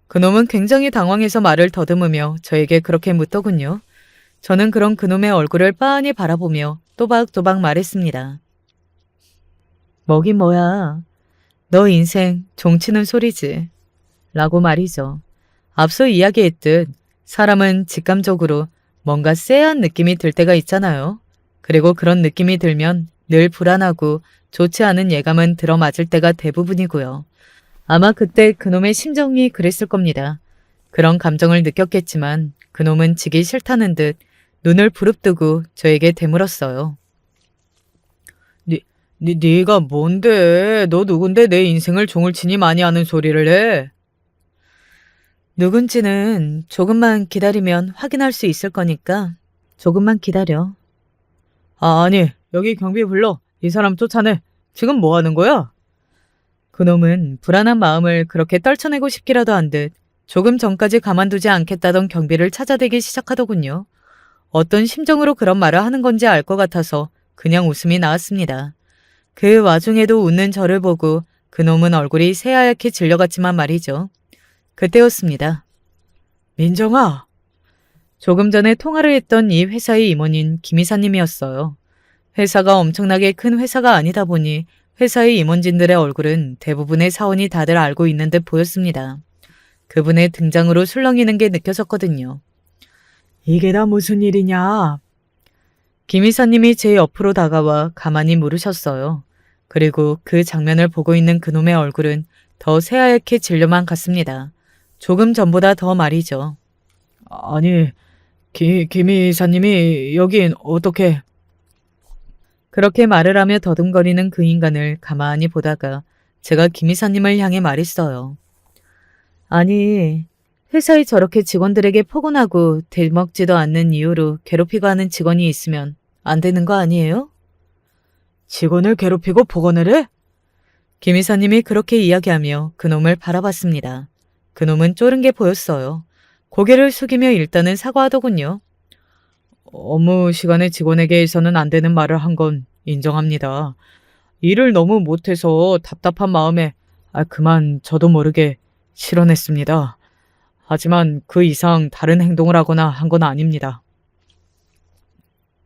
그놈은 굉장히 당황해서 말을 더듬으며 저에게 그렇게 묻더군요. 저는 그런 그놈의 얼굴을 빤히 바라보며 또박또박 말했습니다. 뭐긴 뭐야. 너 인생 종치는 소리지. 라고 말이죠. 앞서 이야기했듯 사람은 직감적으로 뭔가 쎄한 느낌이 들 때가 있잖아요. 그리고 그런 느낌이 들면 늘 불안하고 좋지 않은 예감은 들어맞을 때가 대부분이고요. 아마 그때 그놈의 심정이 그랬을 겁니다. 그런 감정을 느꼈겠지만 그놈은 지기 싫다는 듯 눈을 부릅뜨고 저에게 되물었어요. 네가 뭔데? 너 누군데 내 인생을 종을 치니 많이 하는 소리를 해? 누군지는 조금만 기다리면 확인할 수 있을 거니까 조금만 기다려. 아니, 여기 경비 불러. 이 사람 쫓아내. 지금 뭐 하는 거야? 그놈은 불안한 마음을 그렇게 떨쳐내고 싶기라도 한 듯 조금 전까지 가만두지 않겠다던 경비를 찾아대기 시작하더군요. 어떤 심정으로 그런 말을 하는 건지 알 것 같아서 그냥 웃음이 나왔습니다. 그 와중에도 웃는 저를 보고 그놈은 얼굴이 새하얗게 질려갔지만 말이죠. 그때였습니다. 민정아. 조금 전에 통화를 했던 이 회사의 임원인 김 이사님이었어요. 회사가 엄청나게 큰 회사가 아니다 보니 회사의 임원진들의 얼굴은 대부분의 사원이 다들 알고 있는 듯 보였습니다. 그분의 등장으로 술렁이는 게 느껴졌거든요. 이게 다 무슨 일이냐? 김 이사님이 제 옆으로 다가와 가만히 물으셨어요. 그리고 그 장면을 보고 있는 그놈의 얼굴은 더 새하얗게 질려만 갔습니다. 조금 전보다 더 말이죠. 아니, 김 이사님이 여긴 어떻게... 그렇게 말을 하며 더듬거리는 그 인간을 가만히 보다가 제가 김 이사님을 향해 말했어요. 아니, 회사에 저렇게 직원들에게 포근하고 대먹지도 않는 이유로 괴롭히고 하는 직원이 있으면 안 되는 거 아니에요? 직원을 괴롭히고 폭언을 해? 김 이사님이 그렇게 이야기하며 그놈을 바라봤습니다. 그놈은 쫄은 게 보였어요. 고개를 숙이며 일단은 사과하더군요. 업무 시간에 직원에게 해서는 안 되는 말을 한 건 인정합니다. 일을 너무 못해서 답답한 마음에 그만 저도 모르게 실언했습니다. 하지만 그 이상 다른 행동을 하거나 한 건 아닙니다.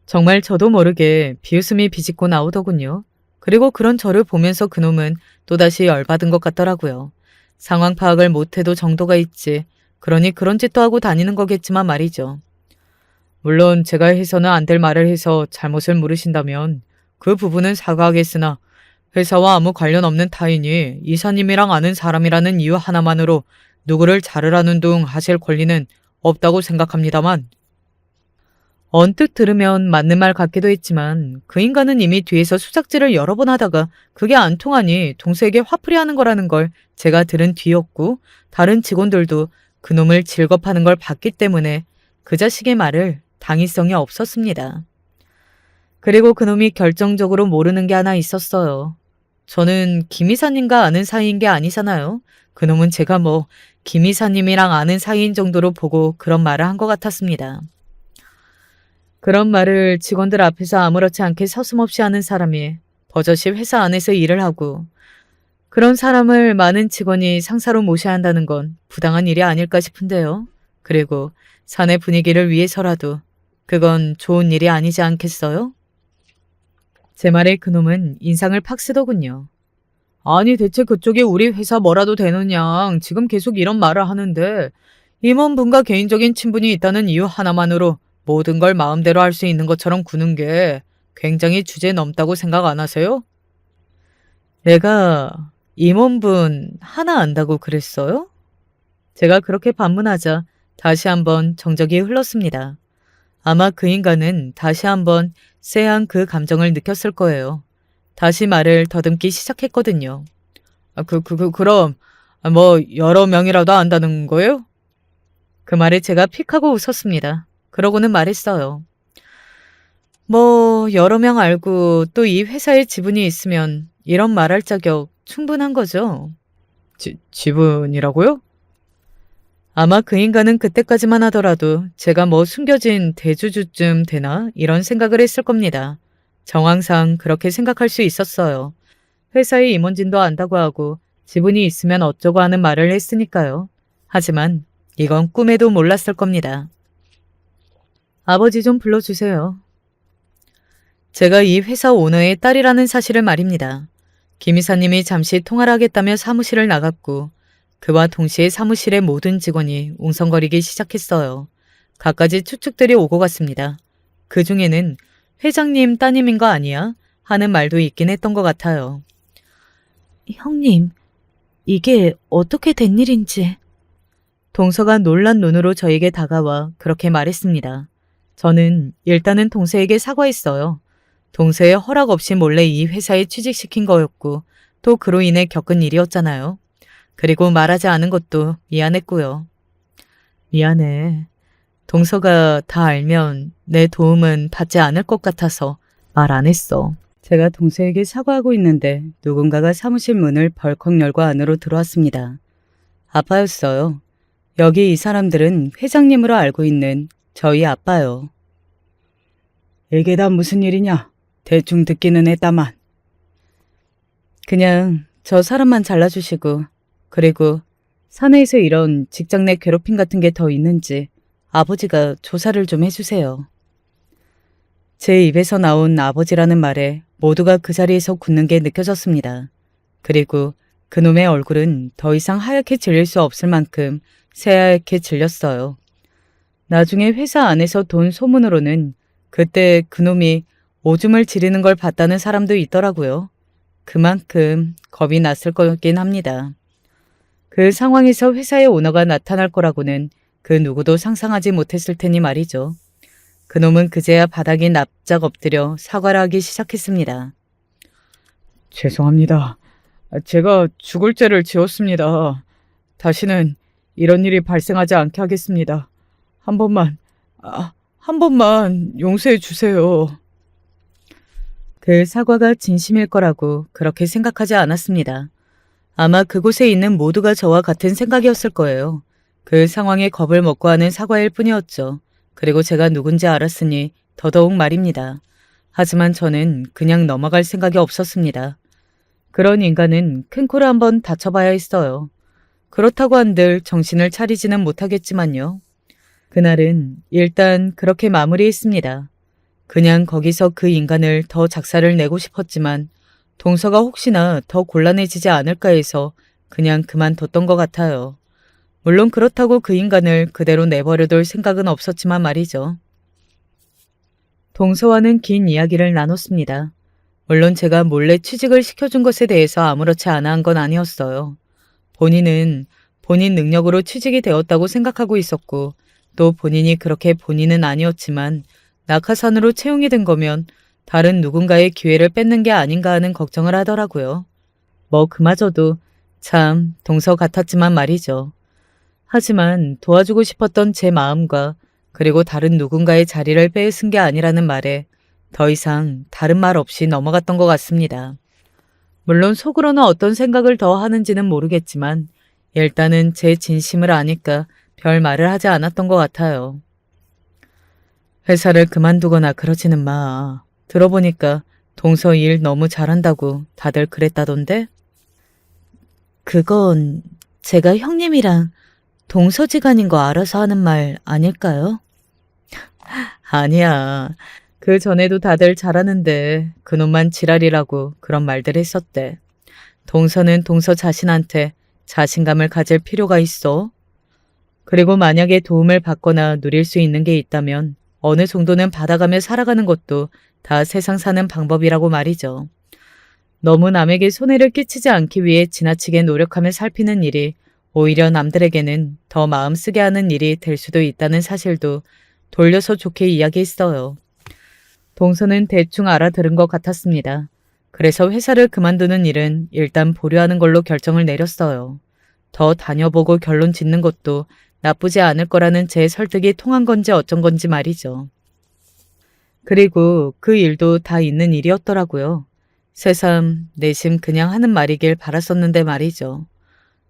정말 저도 모르게 비웃음이 비집고 나오더군요. 그리고 그런 저를 보면서 그놈은 또다시 열받은 것 같더라고요. 상황 파악을 못해도 정도가 있지 그러니 그런 짓도 하고 다니는 거겠지만 말이죠. 물론 제가 해서는 안 될 말을 해서 잘못을 물으신다면 그 부분은 사과하겠으나 회사와 아무 관련 없는 타인이 이사님이랑 아는 사람이라는 이유 하나만으로 누구를 자르라는 둥 하실 권리는 없다고 생각합니다만. 언뜻 들으면 맞는 말 같기도 했지만 그 인간은 이미 뒤에서 수작질을 여러 번 하다가 그게 안 통하니 동서에게 화풀이하는 거라는 걸 제가 들은 뒤였고, 다른 직원들도 그놈을 질겁하는 걸 봤기 때문에 그 자식의 말을 당위성이 없었습니다. 그리고 그놈이 결정적으로 모르는 게 하나 있었어요. 저는 김 이사님과 아는 사이인 게 아니잖아요. 그놈은 제가 김 이사님이랑 아는 사이인 정도로 보고 그런 말을 한 것 같았습니다. 그런 말을 직원들 앞에서 아무렇지 않게 서슴없이 하는 사람이 버젓이 회사 안에서 일을 하고, 그런 사람을 많은 직원이 상사로 모셔야 한다는 건 부당한 일이 아닐까 싶은데요. 그리고 사내 분위기를 위해서라도 그건 좋은 일이 아니지 않겠어요? 제 말에 그놈은 인상을 팍 쓰더군요. 아니 대체 그쪽이 우리 회사 뭐라도 되느냐 지금 계속 이런 말을 하는데, 임원분과 개인적인 친분이 있다는 이유 하나만으로 모든 걸 마음대로 할 수 있는 것처럼 구는 게 굉장히 주제 넘다고 생각 안 하세요? 내가 임원분 하나 안다고 그랬어요? 제가 그렇게 반문하자 다시 한번 정적이 흘렀습니다. 아마 그 인간은 다시 한번 쎄한 그 감정을 느꼈을 거예요. 다시 말을 더듬기 시작했거든요. 그럼 여러 명이라도 안다는 거예요? 그 말에 제가 픽 하고 웃었습니다. 그러고는 말했어요. 여러 명 알고 또 이 회사에 지분이 있으면 이런 말할 자격 충분한 거죠. 지분이라고요? 아마 그 인간은 그때까지만 하더라도 제가 숨겨진 대주주쯤 되나 이런 생각을 했을 겁니다. 정황상 그렇게 생각할 수 있었어요. 회사의 임원진도 안다고 하고 지분이 있으면 어쩌고 하는 말을 했으니까요. 하지만 이건 꿈에도 몰랐을 겁니다. 아버지 좀 불러주세요. 제가 이 회사 오너의 딸이라는 사실을 말입니다. 김 이사님이 잠시 통화를 하겠다며 사무실을 나갔고, 그와 동시에 사무실의 모든 직원이 웅성거리기 시작했어요. 갖가지 추측들이 오고 갔습니다. 그 중에는 회장님 따님인 거 아니야? 하는 말도 있긴 했던 것 같아요. 형님, 이게 어떻게 된 일인지. 동서가 놀란 눈으로 저에게 다가와 그렇게 말했습니다. 저는 일단은 동서에게 사과했어요. 동서의 허락 없이 몰래 이 회사에 취직시킨 거였고, 또 그로 인해 겪은 일이었잖아요. 그리고 말하지 않은 것도 미안했고요. 미안해. 동서가 다 알면 내 도움은 받지 않을 것 같아서 말 안 했어. 제가 동서에게 사과하고 있는데 누군가가 사무실 문을 벌컥 열고 안으로 들어왔습니다. 아빠였어요. 여기 이 사람들은 회장님으로 알고 있는 저희 아빠요. 이게 다 무슨 일이냐? 대충 듣기는 했다만. 그냥 저 사람만 잘라주시고, 그리고 사내에서 이런 직장 내 괴롭힘 같은 게 더 있는지 아버지가 조사를 좀 해주세요. 제 입에서 나온 아버지라는 말에 모두가 그 자리에서 굳는 게 느껴졌습니다. 그리고 그놈의 얼굴은 더 이상 하얗게 질릴 수 없을 만큼 새하얗게 질렸어요. 나중에 회사 안에서 돈 소문으로는 그때 그놈이 오줌을 지르는 걸 봤다는 사람도 있더라고요. 그만큼 겁이 났을 거긴 합니다. 그 상황에서 회사의 오너가 나타날 거라고는 그 누구도 상상하지 못했을 테니 말이죠. 그놈은 그제야 바닥에 납작 엎드려 사과를 하기 시작했습니다. 죄송합니다. 제가 죽을 죄를 지었습니다. 다시는 이런 일이 발생하지 않게 하겠습니다. 한 번만 용서해 주세요. 그 사과가 진심일 거라고 그렇게 생각하지 않았습니다. 아마 그곳에 있는 모두가 저와 같은 생각이었을 거예요. 그 상황에 겁을 먹고 하는 사과일 뿐이었죠. 그리고 제가 누군지 알았으니 더더욱 말입니다. 하지만 저는 그냥 넘어갈 생각이 없었습니다. 그런 인간은 큰 코를 한번 다쳐봐야 했어요. 그렇다고 한들 정신을 차리지는 못하겠지만요. 그날은 일단 그렇게 마무리했습니다. 그냥 거기서 그 인간을 더 작사를 내고 싶었지만 동서가 혹시나 더 곤란해지지 않을까 해서 그냥 그만뒀던 것 같아요. 물론 그렇다고 그 인간을 그대로 내버려둘 생각은 없었지만 말이죠. 동서와는 긴 이야기를 나눴습니다. 물론 제가 몰래 취직을 시켜준 것에 대해서 아무렇지 않아 한 건 아니었어요. 본인은 본인 능력으로 취직이 되었다고 생각하고 있었고 또 본인이 그렇게 본인은 아니었지만 낙하산으로 채용이 된 거면 다른 누군가의 기회를 뺏는 게 아닌가 하는 걱정을 하더라고요. 뭐 그마저도 참 동서 같았지만 말이죠. 하지만 도와주고 싶었던 제 마음과 그리고 다른 누군가의 자리를 빼앗은 게 아니라는 말에 더 이상 다른 말 없이 넘어갔던 것 같습니다. 물론 속으로는 어떤 생각을 더 하는지는 모르겠지만 일단은 제 진심을 아니까 별 말을 하지 않았던 것 같아요. 회사를 그만두거나 그러지는 마. 들어보니까 동서 일 너무 잘한다고 다들 그랬다던데? 그건 제가 형님이랑 동서지간인 거 알아서 하는 말 아닐까요? 아니야. 그 전에도 다들 잘하는데 그놈만 지랄이라고 그런 말들 했었대. 동서는 동서 자신한테 자신감을 가질 필요가 있어. 그리고 만약에 도움을 받거나 누릴 수 있는 게 있다면 어느 정도는 받아가며 살아가는 것도 다 세상 사는 방법이라고 말이죠. 너무 남에게 손해를 끼치지 않기 위해 지나치게 노력하며 살피는 일이 오히려 남들에게는 더 마음 쓰게 하는 일이 될 수도 있다는 사실도 돌려서 좋게 이야기했어요. 동서는 대충 알아들은 것 같았습니다. 그래서 회사를 그만두는 일은 일단 보류하는 걸로 결정을 내렸어요. 더 다녀보고 결론 짓는 것도 나쁘지 않을 거라는 제 설득이 통한 건지 어쩐 건지 말이죠. 그리고 그 일도 다 있는 일이었더라고요. 새삼 내심 그냥 하는 말이길 바랐었는데 말이죠.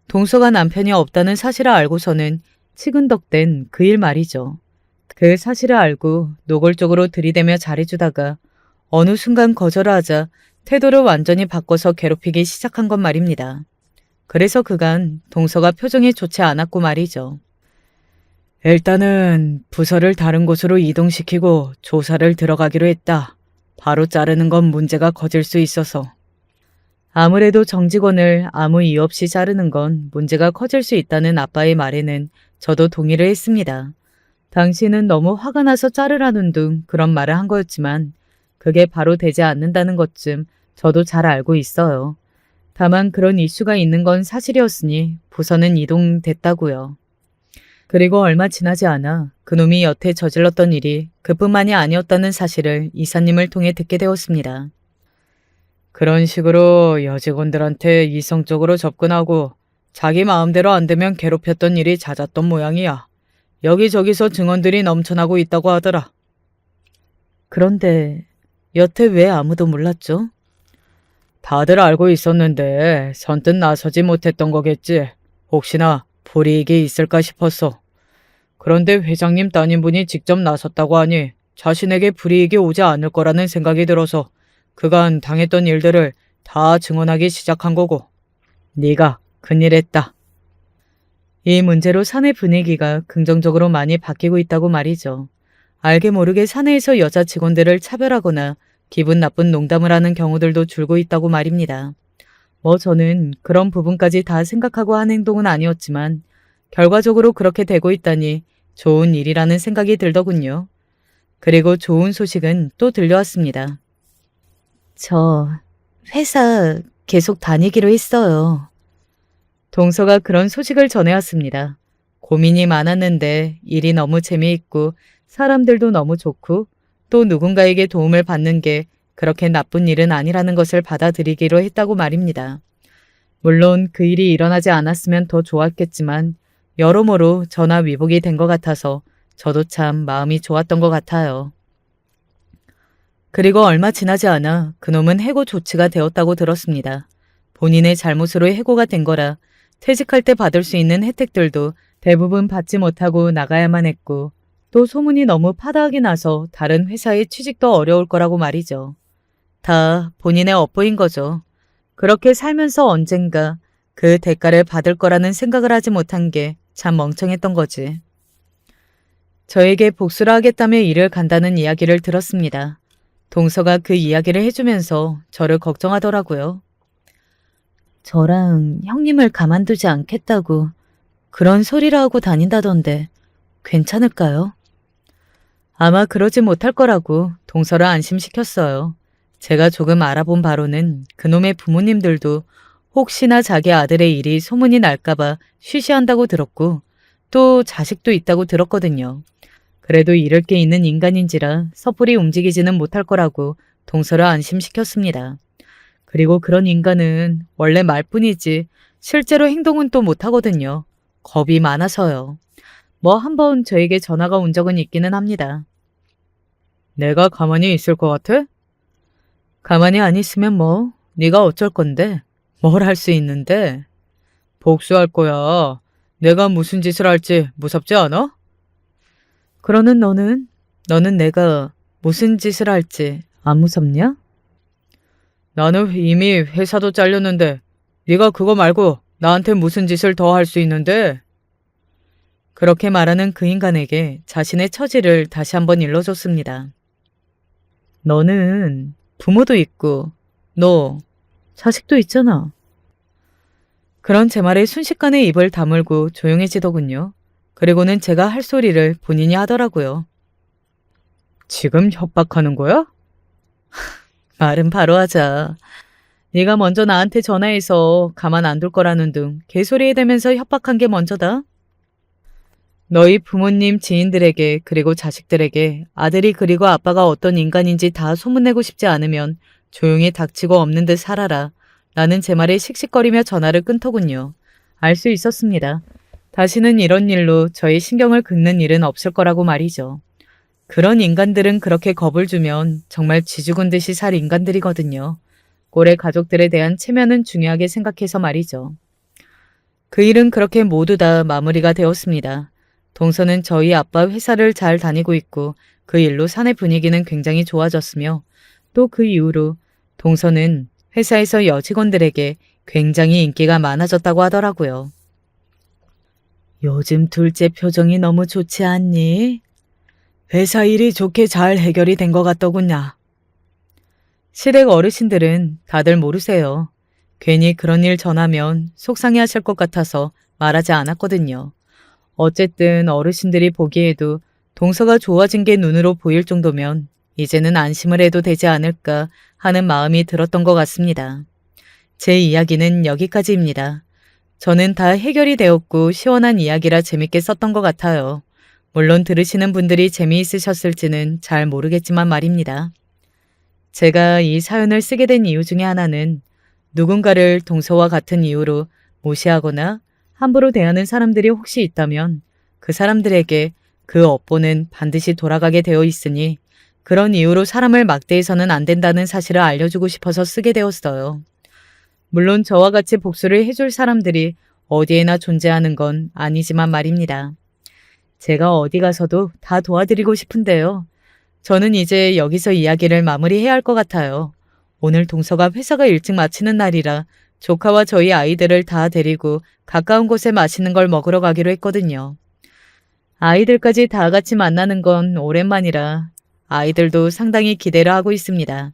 동서가 남편이 없다는 사실을 알고서는 치근덕댄 그 일 말이죠. 그 사실을 알고 노골적으로 들이대며 잘해주다가 어느 순간 거절을 하자 태도를 완전히 바꿔서 괴롭히기 시작한 건 말입니다. 그래서 그간 동서가 표정이 좋지 않았고 말이죠. 일단은 부서를 다른 곳으로 이동시키고 조사를 들어가기로 했다. 바로 자르는 건 문제가 커질 수 있어서. 아무래도 정직원을 아무 이유 없이 자르는 건 문제가 커질 수 있다는 아빠의 말에는 저도 동의를 했습니다. 당신은 너무 화가 나서 자르라는 둥 그런 말을 한 거였지만 그게 바로 되지 않는다는 것쯤 저도 잘 알고 있어요. 다만 그런 이슈가 있는 건 사실이었으니 부서는 이동됐다고요. 그리고 얼마 지나지 않아 그놈이 여태 저질렀던 일이 그뿐만이 아니었다는 사실을 이사님을 통해 듣게 되었습니다. 그런 식으로 여직원들한테 이성적으로 접근하고 자기 마음대로 안 되면 괴롭혔던 일이 잦았던 모양이야. 여기저기서 증언들이 넘쳐나고 있다고 하더라. 그런데 여태 왜 아무도 몰랐죠? 다들 알고 있었는데 선뜻 나서지 못했던 거겠지. 혹시나 불이익이 있을까 싶었어. 그런데 회장님 따님분이 직접 나섰다고 하니 자신에게 불이익이 오지 않을 거라는 생각이 들어서 그간 당했던 일들을 다 증언하기 시작한 거고. 네가 큰일했다. 이 문제로 사내 분위기가 긍정적으로 많이 바뀌고 있다고 말이죠. 알게 모르게 사내에서 여자 직원들을 차별하거나 기분 나쁜 농담을 하는 경우들도 줄고 있다고 말입니다. 뭐 저는 그런 부분까지 다 생각하고 한 행동은 아니었지만 결과적으로 그렇게 되고 있다니 좋은 일이라는 생각이 들더군요. 그리고 좋은 소식은 또 들려왔습니다. 저 회사 계속 다니기로 했어요. 동서가 그런 소식을 전해왔습니다. 고민이 많았는데 일이 너무 재미있고 사람들도 너무 좋고 또 누군가에게 도움을 받는 게 그렇게 나쁜 일은 아니라는 것을 받아들이기로 했다고 말입니다. 물론 그 일이 일어나지 않았으면 더 좋았겠지만 여러모로 전화 위복이 된 것 같아서 저도 참 마음이 좋았던 것 같아요. 그리고 얼마 지나지 않아 그놈은 해고 조치가 되었다고 들었습니다. 본인의 잘못으로 해고가 된 거라 퇴직할 때 받을 수 있는 혜택들도 대부분 받지 못하고 나가야만 했고 또 소문이 너무 파다하게 나서 다른 회사에 취직도 어려울 거라고 말이죠. 다 본인의 업보인 거죠. 그렇게 살면서 언젠가 그 대가를 받을 거라는 생각을 하지 못한 게 참 멍청했던 거지. 저에게 복수를 하겠다며 일을 간다는 이야기를 들었습니다. 동서가 그 이야기를 해주면서 저를 걱정하더라고요. 저랑 형님을 가만두지 않겠다고 그런 소리를 하고 다닌다던데 괜찮을까요? 아마 그러지 못할 거라고 동서를 안심시켰어요. 제가 조금 알아본 바로는 그놈의 부모님들도 혹시나 자기 아들의 일이 소문이 날까봐 쉬쉬한다고 들었고 또 자식도 있다고 들었거든요. 그래도 잃을 게 있는 인간인지라 섣불리 움직이지는 못할 거라고 동서를 안심시켰습니다. 그리고 그런 인간은 원래 말뿐이지 실제로 행동은 또 못하거든요. 겁이 많아서요. 뭐 한번 저에게 전화가 온 적은 있기는 합니다. 내가 가만히 있을 것 같아? 가만히 안 있으면 뭐 네가 어쩔 건데 뭘 할 수 있는데 복수할 거야. 내가 무슨 짓을 할지 무섭지 않아? 그러는 너는 내가 무슨 짓을 할지 안 무섭냐? 나는 이미 회사도 잘렸는데 네가 그거 말고 나한테 무슨 짓을 더 할 수 있는데? 그렇게 말하는 그 인간에게 자신의 처지를 다시 한번 일러줬습니다. 너는 부모도 있고 너 자식도 있잖아. 그런 제 말에 순식간에 입을 다물고 조용해지더군요. 그리고는 제가 할 소리를 본인이 하더라고요. 지금 협박하는 거야? 말은 바로 하자. 네가 먼저 나한테 전화해서 가만 안 둘 거라는 둥 개소리에 대면서 협박한 게 먼저다. 너희 부모님 지인들에게 그리고 자식들에게 아들이 그리고 아빠가 어떤 인간인지 다 소문내고 싶지 않으면 조용히 닥치고 없는 듯 살아라. 나는 제 말에 씩씩거리며 전화를 끊더군요. 알 수 있었습니다. 다시는 이런 일로 저희 신경을 긁는 일은 없을 거라고 말이죠. 그런 인간들은 그렇게 겁을 주면 정말 쥐죽은 듯이 살 인간들이거든요. 꼴의 가족들에 대한 체면은 중요하게 생각해서 말이죠. 그 일은 그렇게 모두 다 마무리가 되었습니다. 동서는 저희 아빠 회사를 잘 다니고 있고 그 일로 사내 분위기는 굉장히 좋아졌으며 또 그 이후로 동서는 회사에서 여직원들에게 굉장히 인기가 많아졌다고 하더라고요. 요즘 둘째 표정이 너무 좋지 않니? 회사 일이 좋게 잘 해결이 된 것 같더군요. 시댁 어르신들은 다들 모르세요. 괜히 그런 일 전하면 속상해 하실 것 같아서 말하지 않았거든요. 어쨌든 어르신들이 보기에도 동서가 좋아진 게 눈으로 보일 정도면 이제는 안심을 해도 되지 않을까 하는 마음이 들었던 것 같습니다. 제 이야기는 여기까지입니다. 저는 다 해결이 되었고 시원한 이야기라 재밌게 썼던 것 같아요. 물론 들으시는 분들이 재미있으셨을지는 잘 모르겠지만 말입니다. 제가 이 사연을 쓰게 된 이유 중에 하나는 누군가를 동서와 같은 이유로 무시하거나 함부로 대하는 사람들이 혹시 있다면 그 사람들에게 그 업보는 반드시 돌아가게 되어 있으니 그런 이유로 사람을 막대해서는 안 된다는 사실을 알려주고 싶어서 쓰게 되었어요. 물론 저와 같이 복수를 해줄 사람들이 어디에나 존재하는 건 아니지만 말입니다. 제가 어디 가서도 다 도와드리고 싶은데요. 저는 이제 여기서 이야기를 마무리해야 할 것 같아요. 오늘 동서가 회사가 일찍 마치는 날이라 조카와 저희 아이들을 다 데리고 가까운 곳에 맛있는 걸 먹으러 가기로 했거든요. 아이들까지 다 같이 만나는 건 오랜만이라 아이들도 상당히 기대를 하고 있습니다.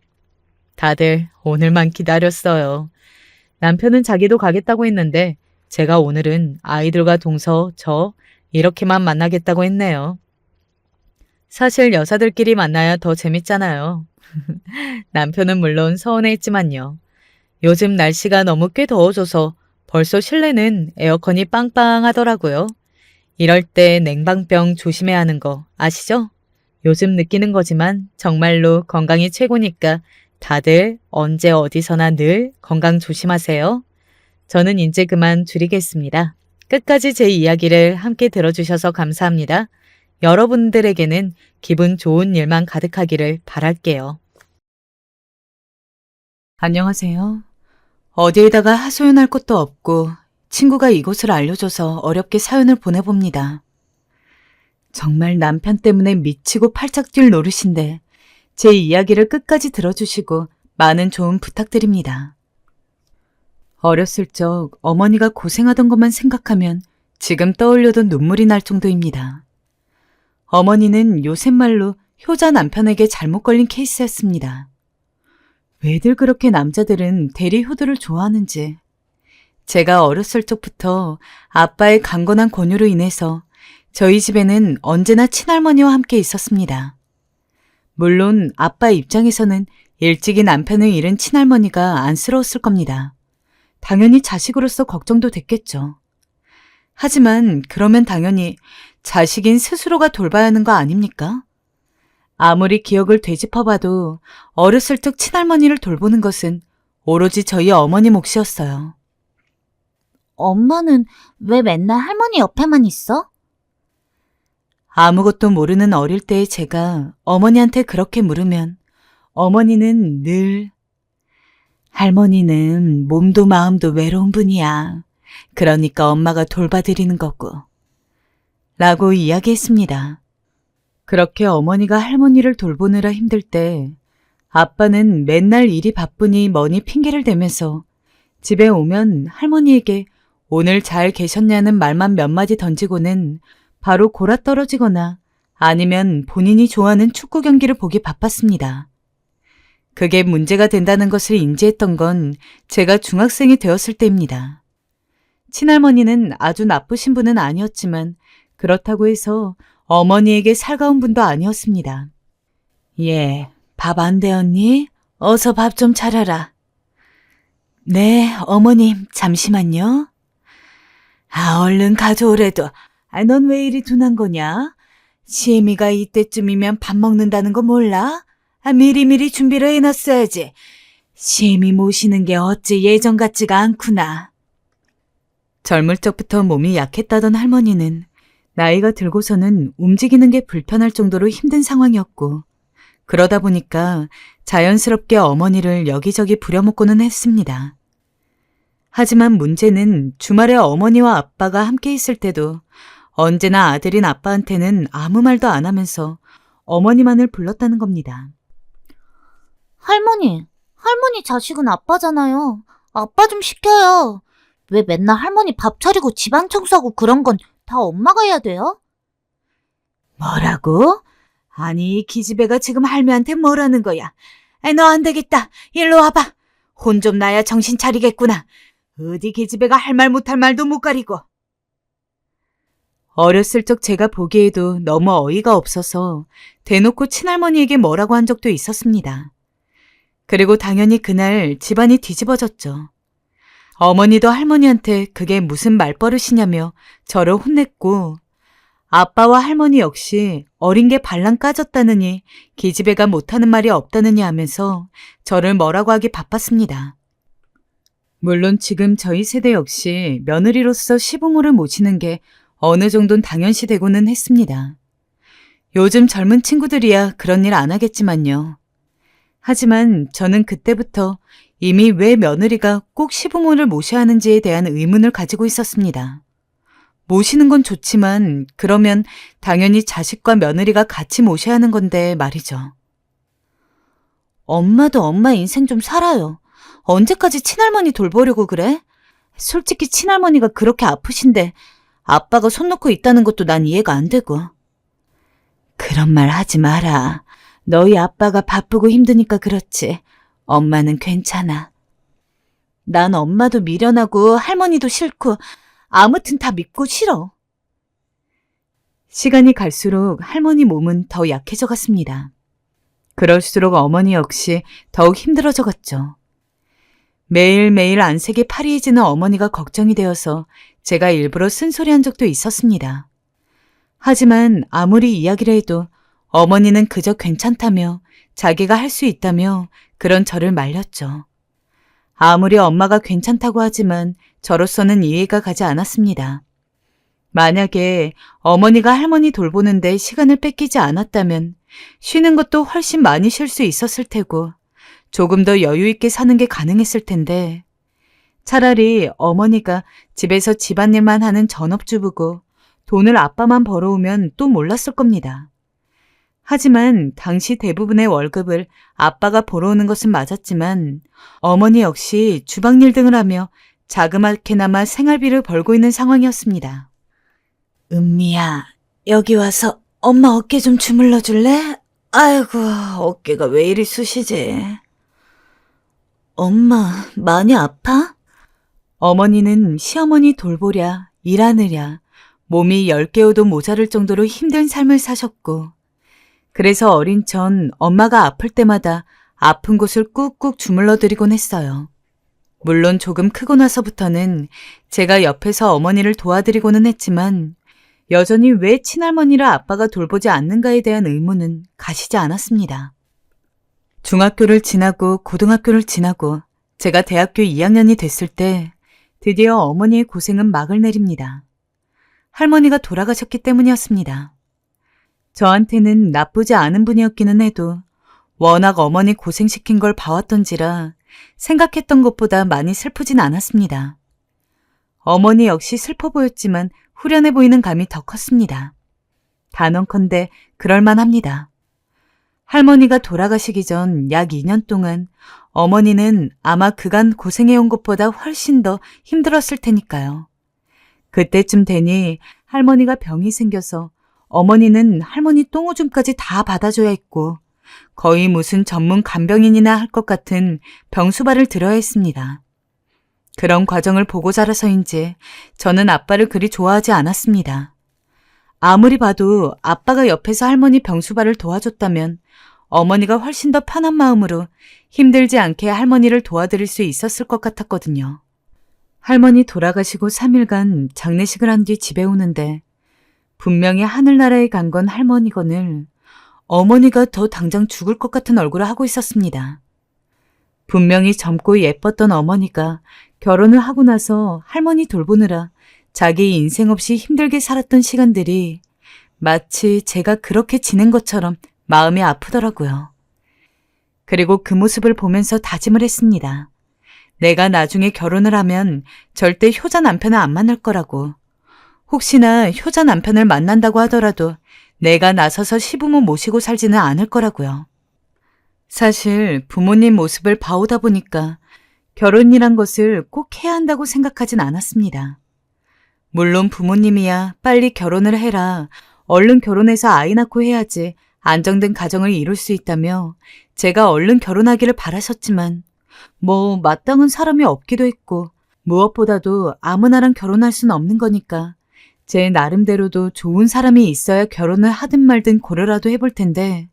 다들 오늘만 기다렸어요. 남편은 자기도 가겠다고 했는데 제가 오늘은 아이들과 동서, 저 이렇게만 만나겠다고 했네요. 사실 여사들끼리 만나야 더 재밌잖아요. 남편은 물론 서운해했지만요. 요즘 날씨가 너무 꽤 더워져서 벌써 실내는 에어컨이 빵빵하더라고요. 이럴 때 냉방병 조심해야 하는 거 아시죠? 요즘 느끼는 거지만 정말로 건강이 최고니까 다들 언제 어디서나 늘 건강 조심하세요. 저는 이제 그만 줄이겠습니다. 끝까지 제 이야기를 함께 들어주셔서 감사합니다. 여러분들에게는 기분 좋은 일만 가득하기를 바랄게요. 안녕하세요. 어디에다가 하소연할 것도 없고 친구가 이곳을 알려줘서 어렵게 사연을 보내봅니다. 정말 남편 때문에 미치고 팔짝 뛸 노릇인데 제 이야기를 끝까지 들어주시고 많은 조언 부탁드립니다. 어렸을 적 어머니가 고생하던 것만 생각하면 지금 떠올려도 눈물이 날 정도입니다. 어머니는 요새 말로 효자 남편에게 잘못 걸린 케이스였습니다. 왜들 그렇게 남자들은 대리 효도를 좋아하는지 제가 어렸을 적부터 아빠의 강건한 권유로 인해서 저희 집에는 언제나 친할머니와 함께 있었습니다. 물론 아빠 입장에서는 일찍이 남편을 잃은 친할머니가 안쓰러웠을 겁니다. 당연히 자식으로서 걱정도 됐겠죠. 하지만 그러면 당연히 자식인 스스로가 돌봐야 하는 거 아닙니까? 아무리 기억을 되짚어봐도 어렸을 적 친할머니를 돌보는 것은 오로지 저희 어머니 몫이었어요. 엄마는 왜 맨날 할머니 옆에만 있어? 아무것도 모르는 어릴 때의 제가 어머니한테 그렇게 물으면 어머니는 늘 할머니는 몸도 마음도 외로운 분이야. 그러니까 엄마가 돌봐드리는 거고. 라고 이야기했습니다. 그렇게 어머니가 할머니를 돌보느라 힘들 때 아빠는 맨날 일이 바쁘니 뭐니 핑계를 대면서 집에 오면 할머니에게 오늘 잘 계셨냐는 말만 몇 마디 던지고는 바로 골아떨어지거나 아니면 본인이 좋아하는 축구 경기를 보기 바빴습니다. 그게 문제가 된다는 것을 인지했던 건 제가 중학생이 되었을 때입니다. 친할머니는 아주 나쁘신 분은 아니었지만 그렇다고 해서 어머니에게 살가운 분도 아니었습니다. 예, 밥 안 되었니? 어서 밥 좀 차려라. 네, 어머님, 잠시만요. 얼른 가져오래도. 넌 왜 이리 둔한 거냐? 시애미가 이때쯤이면 밥 먹는다는 거 몰라? 미리미리 준비를 해놨어야지. 시애미 모시는 게 어찌 예전 같지가 않구나. 젊을 적부터 몸이 약했다던 할머니는 나이가 들고서는 움직이는 게 불편할 정도로 힘든 상황이었고 그러다 보니까 자연스럽게 어머니를 여기저기 부려먹고는 했습니다. 하지만 문제는 주말에 어머니와 아빠가 함께 있을 때도 언제나 아들인 아빠한테는 아무 말도 안 하면서 어머니만을 불렀다는 겁니다. 할머니 자식은 아빠잖아요. 아빠 좀 시켜요. 왜 맨날 할머니 밥 차리고 집안 청소하고 그런 건 다 엄마가 해야 돼요? 뭐라고? 아니, 이 기집애가 지금 할매한테 뭐라는 거야? 너 안 되겠다. 일로 와봐. 혼 좀 나야 정신 차리겠구나. 어디 기집애가 할 말 못할 말도 못 가리고. 어렸을 적 제가 보기에도 너무 어이가 없어서 대놓고 친할머니에게 뭐라고 한 적도 있었습니다. 그리고 당연히 그날 집안이 뒤집어졌죠. 어머니도 할머니한테 그게 무슨 말버릇이냐며 저를 혼냈고 아빠와 할머니 역시 어린 게 발랑 까졌다느니 기집애가 못하는 말이 없다느니 하면서 저를 뭐라고 하기 바빴습니다. 물론 지금 저희 세대 역시 며느리로서 시부모를 모시는 게 어느 정도는 당연시되고는 했습니다. 요즘 젊은 친구들이야 그런 일 안 하겠지만요. 하지만 저는 그때부터 이미 왜 며느리가 꼭 시부모를 모셔야 하는지에 대한 의문을 가지고 있었습니다. 모시는 건 좋지만 그러면 당연히 자식과 며느리가 같이 모셔야 하는 건데 말이죠. 엄마도 엄마 인생 좀 살아요. 언제까지 친할머니 돌보려고 그래? 솔직히 친할머니가 그렇게 아프신데 아빠가 손 놓고 있다는 것도 난 이해가 안 되고. 그런 말 하지 마라. 너희 아빠가 바쁘고 힘드니까 그렇지. 엄마는 괜찮아. 난 엄마도 미련하고 할머니도 싫고 아무튼 다 믿고 싫어. 시간이 갈수록 할머니 몸은 더 약해져 갔습니다. 그럴수록 어머니 역시 더욱 힘들어져 갔죠. 매일매일 안색이 파리해지는 어머니가 걱정이 되어서 제가 일부러 쓴소리한 적도 있었습니다. 하지만 아무리 이야기를 해도 어머니는 그저 괜찮다며 자기가 할 수 있다며 그런 저를 말렸죠. 아무리 엄마가 괜찮다고 하지만 저로서는 이해가 가지 않았습니다. 만약에 어머니가 할머니 돌보는데 시간을 뺏기지 않았다면 쉬는 것도 훨씬 많이 쉴 수 있었을 테고 조금 더 여유 있게 사는 게 가능했을 텐데 차라리 어머니가 집에서 집안일만 하는 전업주부고 돈을 아빠만 벌어오면 또 몰랐을 겁니다. 하지만 당시 대부분의 월급을 아빠가 벌어오는 것은 맞았지만 어머니 역시 주방일 등을 하며 자그맣게나마 생활비를 벌고 있는 상황이었습니다. 은미야, 여기 와서 엄마 어깨 좀 주물러 줄래? 아이고, 어깨가 왜 이리 쑤시지? 엄마, 많이 아파? 어머니는 시어머니 돌보랴, 일하느랴, 몸이 10개호도 모자랄 정도로 힘든 삶을 사셨고, 그래서 어린 전 엄마가 아플 때마다 아픈 곳을 꾹꾹 주물러 드리곤 했어요. 물론 조금 크고 나서부터는 제가 옆에서 어머니를 도와드리고는 했지만 여전히 왜 친할머니를 아빠가 돌보지 않는가에 대한 의문은 가시지 않았습니다. 중학교를 지나고 고등학교를 지나고 제가 대학교 2학년이 됐을 때 드디어 어머니의 고생은 막을 내립니다. 할머니가 돌아가셨기 때문이었습니다. 저한테는 나쁘지 않은 분이었기는 해도 워낙 어머니 고생시킨 걸 봐왔던지라 생각했던 것보다 많이 슬프진 않았습니다. 어머니 역시 슬퍼 보였지만 후련해 보이는 감이 더 컸습니다. 단언컨대 그럴만합니다. 할머니가 돌아가시기 전 약 2년 동안 어머니는 아마 그간 고생해온 것보다 훨씬 더 힘들었을 테니까요. 그때쯤 되니 할머니가 병이 생겨서 어머니는 할머니 똥오줌까지 다 받아줘야 했고 거의 무슨 전문 간병인이나 할 것 같은 병수발을 들어야 했습니다. 그런 과정을 보고 자라서인지 저는 아빠를 그리 좋아하지 않았습니다. 아무리 봐도 아빠가 옆에서 할머니 병수발을 도와줬다면 어머니가 훨씬 더 편한 마음으로 힘들지 않게 할머니를 도와드릴 수 있었을 것 같았거든요. 할머니 돌아가시고 3일간 장례식을 한 뒤 집에 오는데 분명히 하늘나라에 간 건 할머니건을 어머니가 더 당장 죽을 것 같은 얼굴을 하고 있었습니다. 분명히 젊고 예뻤던 어머니가 결혼을 하고 나서 할머니 돌보느라 자기 인생 없이 힘들게 살았던 시간들이 마치 제가 그렇게 지낸 것처럼 마음이 아프더라고요. 그리고 그 모습을 보면서 다짐을 했습니다. 내가 나중에 결혼을 하면 절대 효자 남편을 안 만날 거라고. 혹시나 효자 남편을 만난다고 하더라도 내가 나서서 시부모 모시고 살지는 않을 거라고요. 사실 부모님 모습을 봐오다 보니까 결혼이란 것을 꼭 해야 한다고 생각하진 않았습니다. 물론 부모님이야 빨리 결혼을 해라, 얼른 결혼해서 아이 낳고 해야지 안정된 가정을 이룰 수 있다며 제가 얼른 결혼하기를 바라셨지만 마땅한 사람이 없기도 했고 무엇보다도 아무나랑 결혼할 수는 없는 거니까 제 나름대로도 좋은 사람이 있어야 결혼을 하든 말든 고려라도 해볼 텐데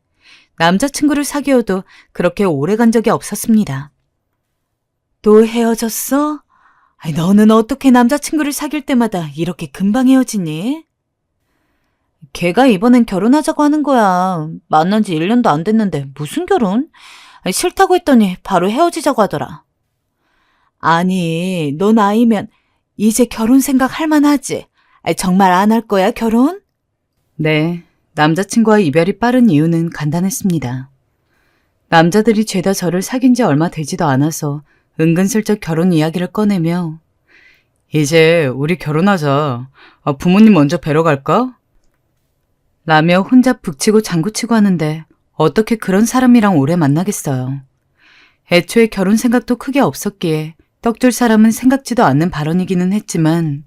남자친구를 사귀어도 그렇게 오래 간 적이 없었습니다. 또 헤어졌어? 아니, 너는 어떻게 남자친구를 사귈 때마다 이렇게 금방 헤어지니? 걔가 이번엔 결혼하자고 하는 거야. 만난 지 1년도 안 됐는데 무슨 결혼? 아니, 싫다고 했더니 바로 헤어지자고 하더라. 아니, 너 나이면 이제 결혼 생각 할 만하지? 아니, 정말 안 할 거야, 결혼? 네, 남자친구와 이별이 빠른 이유는 간단했습니다. 남자들이 죄다 저를 사귄 지 얼마 되지도 않아서 은근슬쩍 결혼 이야기를 꺼내며 이제 우리 결혼하자. 부모님 먼저 뵈러 갈까? 라며 혼자 북치고 장구치고 하는데 어떻게 그런 사람이랑 오래 만나겠어요. 애초에 결혼 생각도 크게 없었기에 떡줄 사람은 생각지도 않는 발언이기는 했지만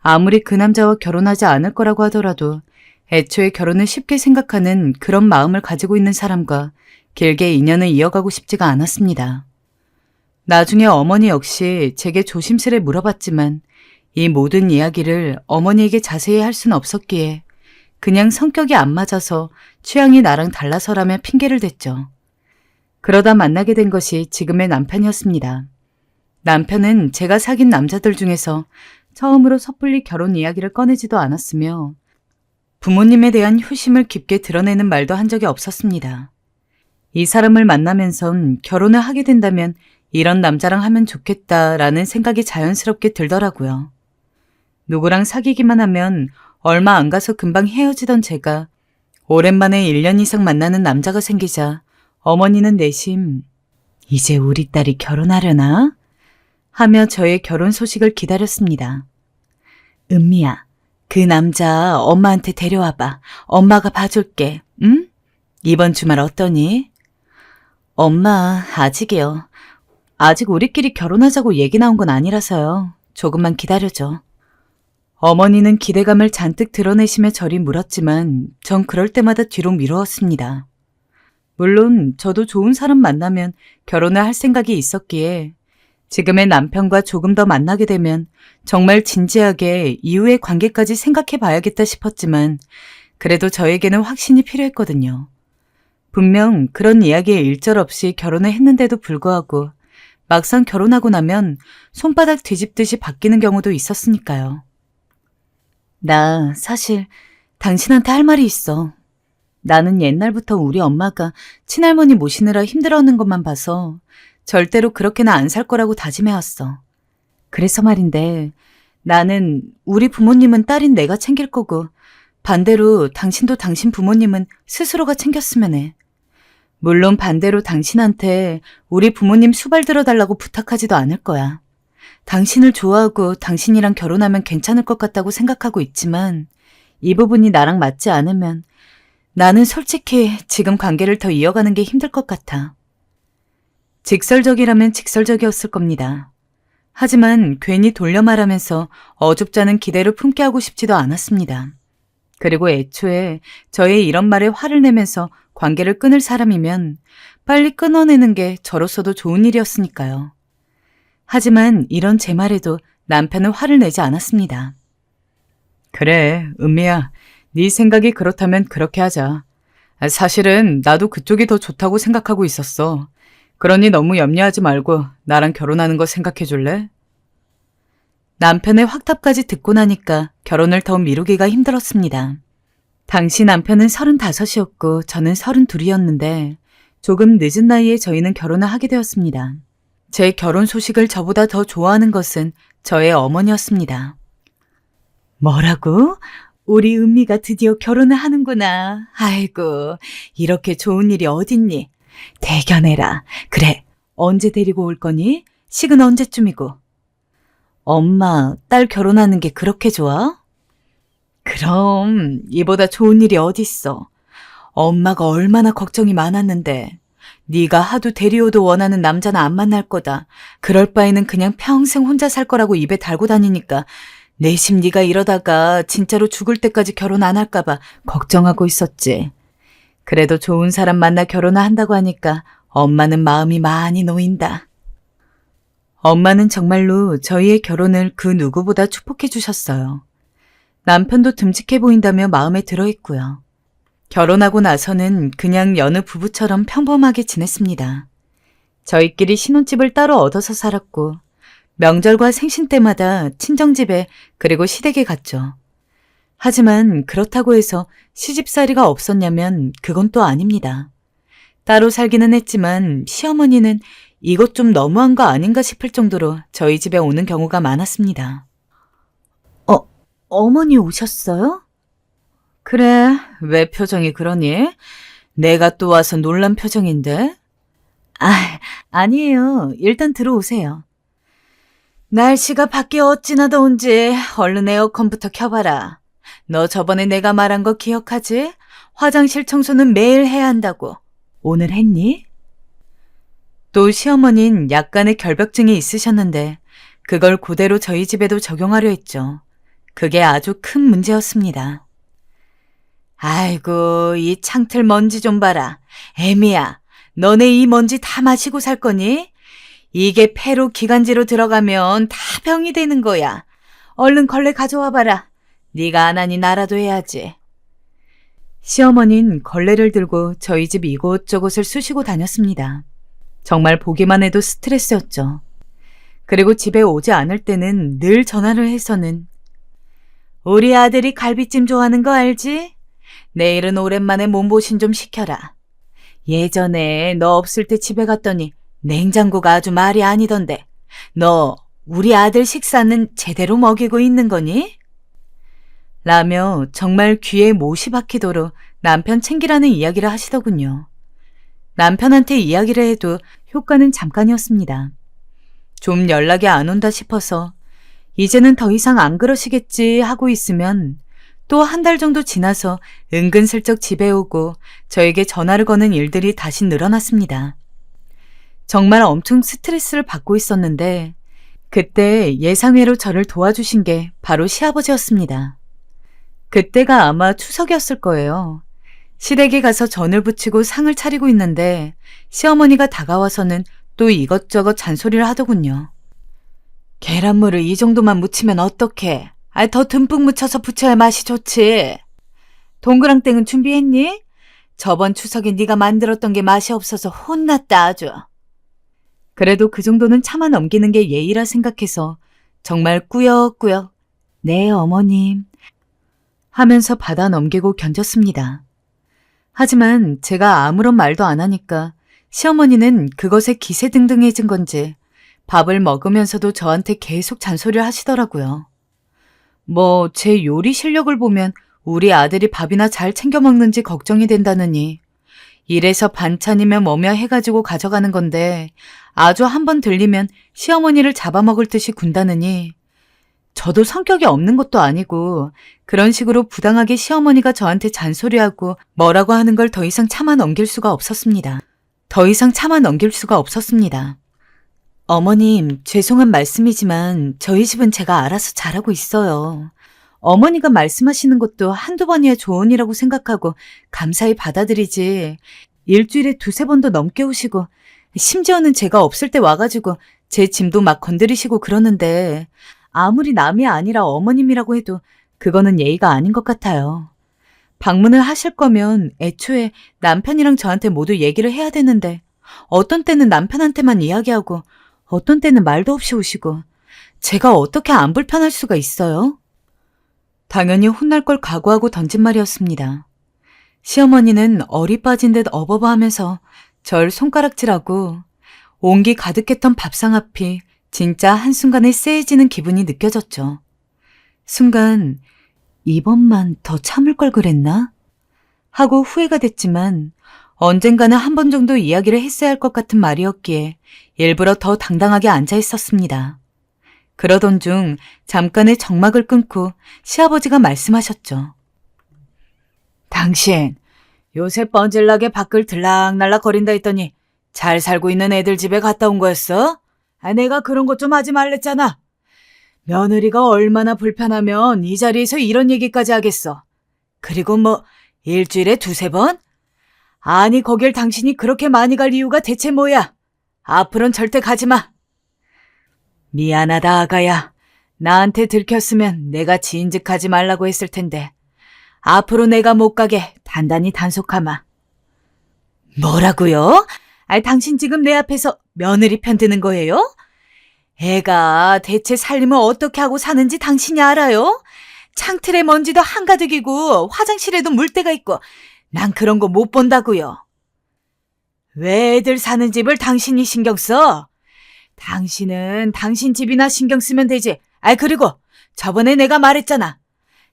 아무리 그 남자와 결혼하지 않을 거라고 하더라도 애초에 결혼을 쉽게 생각하는 그런 마음을 가지고 있는 사람과 길게 인연을 이어가고 싶지가 않았습니다. 나중에 어머니 역시 제게 조심스레 물어봤지만 이 모든 이야기를 어머니에게 자세히 할 수는 없었기에 그냥 성격이 안 맞아서 취향이 나랑 달라서라며 핑계를 댔죠. 그러다 만나게 된 것이 지금의 남편이었습니다. 남편은 제가 사귄 남자들 중에서 처음으로 섣불리 결혼 이야기를 꺼내지도 않았으며 부모님에 대한 효심을 깊게 드러내는 말도 한 적이 없었습니다. 이 사람을 만나면선 결혼을 하게 된다면 이런 남자랑 하면 좋겠다라는 생각이 자연스럽게 들더라고요. 누구랑 사귀기만 하면 얼마 안 가서 금방 헤어지던 제가 오랜만에 1년 이상 만나는 남자가 생기자 어머니는 내심 이제 우리 딸이 결혼하려나? 하며 저의 결혼 소식을 기다렸습니다. 은미야, 그 남자 엄마한테 데려와봐. 엄마가 봐줄게. 응? 이번 주말 어떠니? 엄마, 아직이요. 아직 우리끼리 결혼하자고 얘기 나온 건 아니라서요. 조금만 기다려줘. 어머니는 기대감을 잔뜩 드러내시며 저리 물었지만 전 그럴 때마다 뒤로 미루었습니다. 물론 저도 좋은 사람 만나면 결혼을 할 생각이 있었기에 지금의 남편과 조금 더 만나게 되면 정말 진지하게 이후의 관계까지 생각해 봐야겠다 싶었지만 그래도 저에게는 확신이 필요했거든요. 분명 그런 이야기에 일절없이 결혼을 했는데도 불구하고 막상 결혼하고 나면 손바닥 뒤집듯이 바뀌는 경우도 있었으니까요. 나 사실 당신한테 할 말이 있어. 나는 옛날부터 우리 엄마가 친할머니 모시느라 힘들어하는 것만 봐서 절대로 그렇게는 안 살 거라고 다짐해왔어. 그래서 말인데 나는 우리 부모님은 딸인 내가 챙길 거고 반대로 당신도 당신 부모님은 스스로가 챙겼으면 해. 물론 반대로 당신한테 우리 부모님 수발 들어달라고 부탁하지도 않을 거야. 당신을 좋아하고 당신이랑 결혼하면 괜찮을 것 같다고 생각하고 있지만 이 부분이 나랑 맞지 않으면 나는 솔직히 지금 관계를 더 이어가는 게 힘들 것 같아. 직설적이라면 직설적이었을 겁니다. 하지만 괜히 돌려 말하면서 어줍잖은 기대를 품게 하고 싶지도 않았습니다. 그리고 애초에 저의 이런 말에 화를 내면서 관계를 끊을 사람이면 빨리 끊어내는 게 저로서도 좋은 일이었으니까요. 하지만 이런 제 말에도 남편은 화를 내지 않았습니다. 그래, 은미야. 네 생각이 그렇다면 그렇게 하자. 사실은 나도 그쪽이 더 좋다고 생각하고 있었어. 그러니 너무 염려하지 말고 나랑 결혼하는 거 생각해 줄래? 남편의 확답까지 듣고 나니까 결혼을 더 미루기가 힘들었습니다. 당시 남편은 35이었고 저는 32이었는데 조금 늦은 나이에 저희는 결혼을 하게 되었습니다. 제 결혼 소식을 저보다 더 좋아하는 것은 저의 어머니였습니다. 뭐라고? 우리 은미가 드디어 결혼을 하는구나. 아이고, 이렇게 좋은 일이 어딨니? 대견해라. 그래, 언제 데리고 올 거니? 식은 언제쯤이고? 엄마, 딸 결혼하는 게 그렇게 좋아? 그럼 이보다 좋은 일이 어딨어. 엄마가 얼마나 걱정이 많았는데 네가 하도 데리오도 원하는 남자는 안 만날 거다. 그럴 바에는 그냥 평생 혼자 살 거라고 입에 달고 다니니까 내심 네가 이러다가 진짜로 죽을 때까지 결혼 안 할까 봐 걱정하고 있었지. 그래도 좋은 사람 만나 결혼을 한다고 하니까 엄마는 마음이 많이 놓인다. 엄마는 정말로 저희의 결혼을 그 누구보다 축복해 주셨어요. 남편도 듬직해 보인다며 마음에 들어했고요. 결혼하고 나서는 그냥 여느 부부처럼 평범하게 지냈습니다. 저희끼리 신혼집을 따로 얻어서 살았고 명절과 생신 때마다 친정집에 그리고 시댁에 갔죠. 하지만 그렇다고 해서 시집살이가 없었냐면 그건 또 아닙니다. 따로 살기는 했지만 시어머니는 이것 좀 너무한 거 아닌가 싶을 정도로 저희 집에 오는 경우가 많았습니다. 어머니 오셨어요? 그래, 왜 표정이 그러니? 내가 또 와서 놀란 표정인데? 아니에요. 일단 들어오세요. 날씨가 밖에 어찌나 더운지 얼른 에어컨부터 켜봐라. 너 저번에 내가 말한 거 기억하지? 화장실 청소는 매일 해야 한다고. 오늘 했니? 또 시어머니는 약간의 결벽증이 있으셨는데 그걸 그대로 저희 집에도 적용하려 했죠. 그게 아주 큰 문제였습니다. 아이고, 이 창틀 먼지 좀 봐라. 애미야, 너네 이 먼지 다 마시고 살 거니? 이게 폐로 기관지로 들어가면 다 병이 되는 거야. 얼른 걸레 가져와 봐라. 네가 안 하니 나라도 해야지. 시어머니는 걸레를 들고 저희 집 이곳저곳을 쑤시고 다녔습니다. 정말 보기만 해도 스트레스였죠. 그리고 집에 오지 않을 때는 늘 전화를 해서는 우리 아들이 갈비찜 좋아하는 거 알지? 내일은 오랜만에 몸보신 좀 시켜라. 예전에 너 없을 때 집에 갔더니 냉장고가 아주 말이 아니던데 너 우리 아들 식사는 제대로 먹이고 있는 거니? 라며 정말 귀에 못이 박히도록 남편 챙기라는 이야기를 하시더군요. 남편한테 이야기를 해도 효과는 잠깐이었습니다. 좀 연락이 안 온다 싶어서 이제는 더 이상 안 그러시겠지 하고 있으면 또 한 달 정도 지나서 은근슬쩍 집에 오고 저에게 전화를 거는 일들이 다시 늘어났습니다. 정말 엄청 스트레스를 받고 있었는데 그때 예상외로 저를 도와주신 게 바로 시아버지였습니다. 그때가 아마 추석이었을 거예요. 시댁에 가서 전을 부치고 상을 차리고 있는데 시어머니가 다가와서는 또 이것저것 잔소리를 하더군요. 계란물을 이 정도만 묻히면 어떡해? 더 듬뿍 묻혀서 부쳐야 맛이 좋지. 동그랑땡은 준비했니? 저번 추석에 네가 만들었던 게 맛이 없어서 혼났다 아주. 그래도 그 정도는 참아 넘기는 게 예의라 생각해서 정말 꾸역꾸역 네 어머님 하면서 받아 넘기고 견뎠습니다. 하지만 제가 아무런 말도 안 하니까 시어머니는 그것에 기세등등해진 건지 밥을 먹으면서도 저한테 계속 잔소리를 하시더라고요. 뭐 제 요리 실력을 보면 우리 아들이 밥이나 잘 챙겨 먹는지 걱정이 된다느니 이래서 반찬이면 뭐며 해가지고 가져가는 건데 아주 한번 들리면 시어머니를 잡아먹을 듯이 군다느니 저도 성격이 없는 것도 아니고 그런 식으로 부당하게 시어머니가 저한테 잔소리하고 뭐라고 하는 걸 더 이상 참아 넘길 수가 없었습니다. 어머님, 죄송한 말씀이지만 저희 집은 제가 알아서 잘하고 있어요. 어머니가 말씀하시는 것도 한두 번이야 조언이라고 생각하고 감사히 받아들이지. 일주일에 두세 번도 넘게 오시고 심지어는 제가 없을 때 와가지고 제 짐도 막 건드리시고 그러는데 아무리 남이 아니라 어머님이라고 해도 그거는 예의가 아닌 것 같아요. 방문을 하실 거면 애초에 남편이랑 저한테 모두 얘기를 해야 되는데 어떤 때는 남편한테만 이야기하고 어떤 때는 말도 없이 오시고 제가 어떻게 안 불편할 수가 있어요? 당연히 혼날 걸 각오하고 던진 말이었습니다. 시어머니는 어리 빠진 듯 어버버하면서 절 손가락질하고 온기 가득했던 밥상 앞이 진짜 한순간에 쎄해지는 기분이 느껴졌죠. 순간 이번만 더 참을 걸 그랬나? 하고 후회가 됐지만 언젠가는 한 번 정도 이야기를 했어야 할 것 같은 말이었기에 일부러 더 당당하게 앉아 있었습니다. 그러던 중 잠깐의 정막을 끊고 시아버지가 말씀하셨죠. 당신 요새 뻔질나게 밖을 들락날락 거린다 했더니 잘 살고 있는 애들 집에 갔다 온 거였어? 내가 그런 것 좀 하지 말랬잖아. 며느리가 얼마나 불편하면 이 자리에서 이런 얘기까지 하겠어. 그리고 뭐 일주일에 두세 번? 아니 거길 당신이 그렇게 많이 갈 이유가 대체 뭐야? 앞으로는 절대 가지 마. 미안하다 아가야. 나한테 들켰으면 내가 지인즉하지 말라고 했을 텐데 앞으로 내가 못 가게 단단히 단속하마. 뭐라고요? 당신 지금 내 앞에서 며느리 편드는 거예요? 애가 대체 살림을 어떻게 하고 사는지 당신이 알아요? 창틀에 먼지도 한가득이고 화장실에도 물때가 있고 난 그런 거 못 본다고요. 왜 애들 사는 집을 당신이 신경 써? 당신은 당신 집이나 신경 쓰면 되지. 그리고 저번에 내가 말했잖아.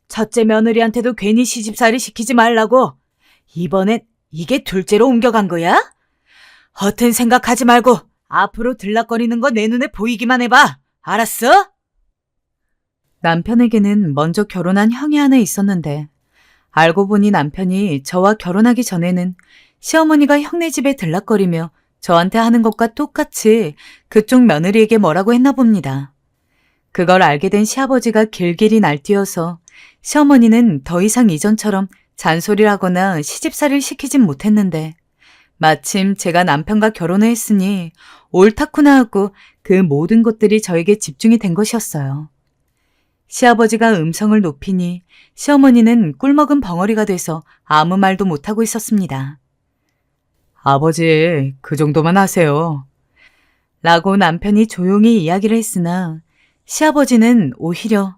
첫째 며느리한테도 괜히 시집살이 시키지 말라고. 이번엔 이게 둘째로 옮겨간 거야? 허튼 생각하지 말고 앞으로 들락거리는 거 내 눈에 보이기만 해봐. 알았어? 남편에게는 먼저 결혼한 형이 하나 있었는데 알고 보니 남편이 저와 결혼하기 전에는 시어머니가 형네 집에 들락거리며 저한테 하는 것과 똑같이 그쪽 며느리에게 뭐라고 했나 봅니다. 그걸 알게 된 시아버지가 길길이 날뛰어서 시어머니는 더 이상 이전처럼 잔소리를 하거나 시집살이를 시키진 못했는데 마침 제가 남편과 결혼을 했으니 옳다구나 하고 그 모든 것들이 저에게 집중이 된 것이었어요. 시아버지가 음성을 높이니 시어머니는 꿀먹은 벙어리가 돼서 아무 말도 못하고 있었습니다. 아버지, 그 정도만 하세요. 라고 남편이 조용히 이야기를 했으나 시아버지는 오히려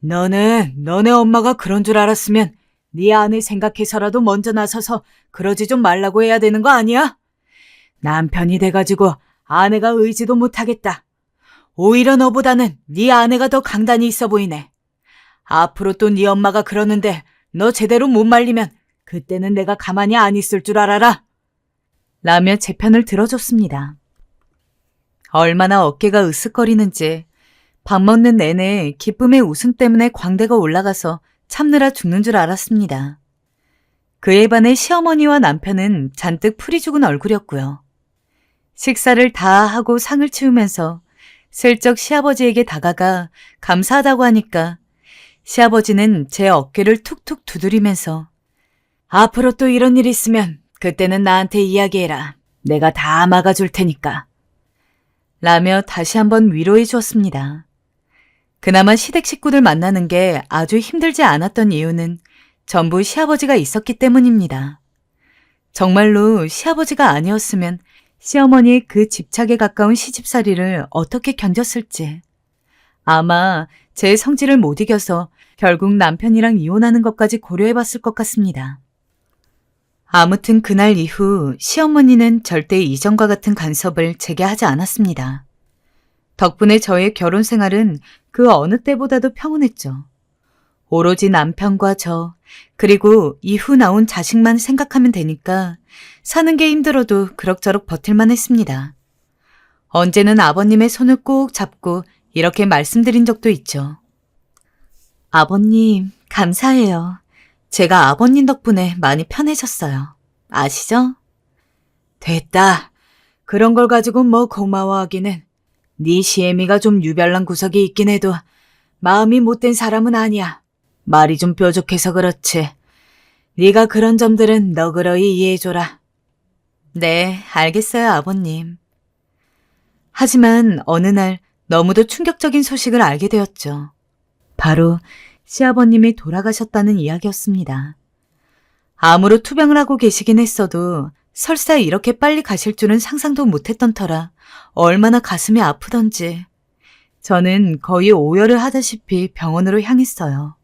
너는 너네 엄마가 그런 줄 알았으면 네 아내 생각해서라도 먼저 나서서 그러지 좀 말라고 해야 되는 거 아니야? 남편이 돼가지고 아내가 의지도 못하겠다. 오히려 너보다는 네 아내가 더 강단이 있어 보이네. 앞으로 또 네 엄마가 그러는데 너 제대로 못 말리면 그때는 내가 가만히 안 있을 줄 알아라. 라며 제 편을 들어줬습니다. 얼마나 어깨가 으쓱거리는지 밥 먹는 내내 기쁨의 웃음 때문에 광대가 올라가서 참느라 죽는 줄 알았습니다. 그에 반해 시어머니와 남편은 잔뜩 풀이 죽은 얼굴이었고요. 식사를 다 하고 상을 치우면서 슬쩍 시아버지에게 다가가 감사하다고 하니까 시아버지는 제 어깨를 툭툭 두드리면서 앞으로 또 이런 일 있으면 그때는 나한테 이야기해라. 내가 다 막아줄 테니까. 라며 다시 한번 위로해 주었습니다. 그나마 시댁 식구들 만나는 게 아주 힘들지 않았던 이유는 전부 시아버지가 있었기 때문입니다. 정말로 시아버지가 아니었으면 시어머니의 그 집착에 가까운 시집살이를 어떻게 견뎠을지. 아마 제 성질을 못 이겨서 결국 남편이랑 이혼하는 것까지 고려해봤을 것 같습니다. 아무튼 그날 이후 시어머니는 절대 이전과 같은 간섭을 제게 하지 않았습니다. 덕분에 저의 결혼 생활은 그 어느 때보다도 평온했죠. 오로지 남편과 저, 그리고 이후 나온 자식만 생각하면 되니까 사는 게 힘들어도 그럭저럭 버틸만 했습니다. 언제는 아버님의 손을 꼭 잡고 이렇게 말씀드린 적도 있죠. 아버님, 감사해요. 제가 아버님 덕분에 많이 편해졌어요. 아시죠? 됐다. 그런 걸 가지고 뭐 고마워하기는. 네 시애미가 좀 유별난 구석이 있긴 해도 마음이 못된 사람은 아니야. 말이 좀 뾰족해서 그렇지. 네가 그런 점들은 너그러이 이해해줘라. 네, 알겠어요, 아버님. 하지만 어느 날 너무도 충격적인 소식을 알게 되었죠. 바로 시아버님이 돌아가셨다는 이야기였습니다. 암으로 투병을 하고 계시긴 했어도 설사 이렇게 빨리 가실 줄은 상상도 못했던 터라 얼마나 가슴이 아프던지 저는 거의 오열을 하다시피 병원으로 향했어요.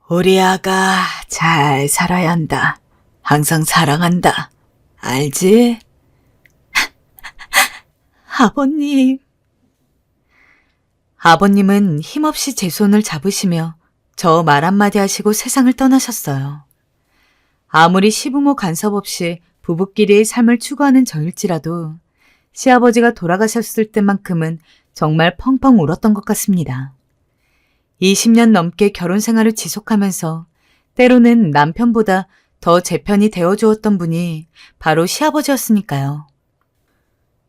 우리 아가 잘 살아야 한다. 항상 사랑한다. 알지? 아버님. 아버님은 힘없이 제 손을 잡으시며 저 말 한마디 하시고 세상을 떠나셨어요. 아무리 시부모 간섭 없이 부부끼리의 삶을 추구하는 저일지라도 시아버지가 돌아가셨을 때만큼은 정말 펑펑 울었던 것 같습니다. 20년 넘게 결혼 생활을 지속하면서 때로는 남편보다 더 제 편이 되어주었던 분이 바로 시아버지였으니까요.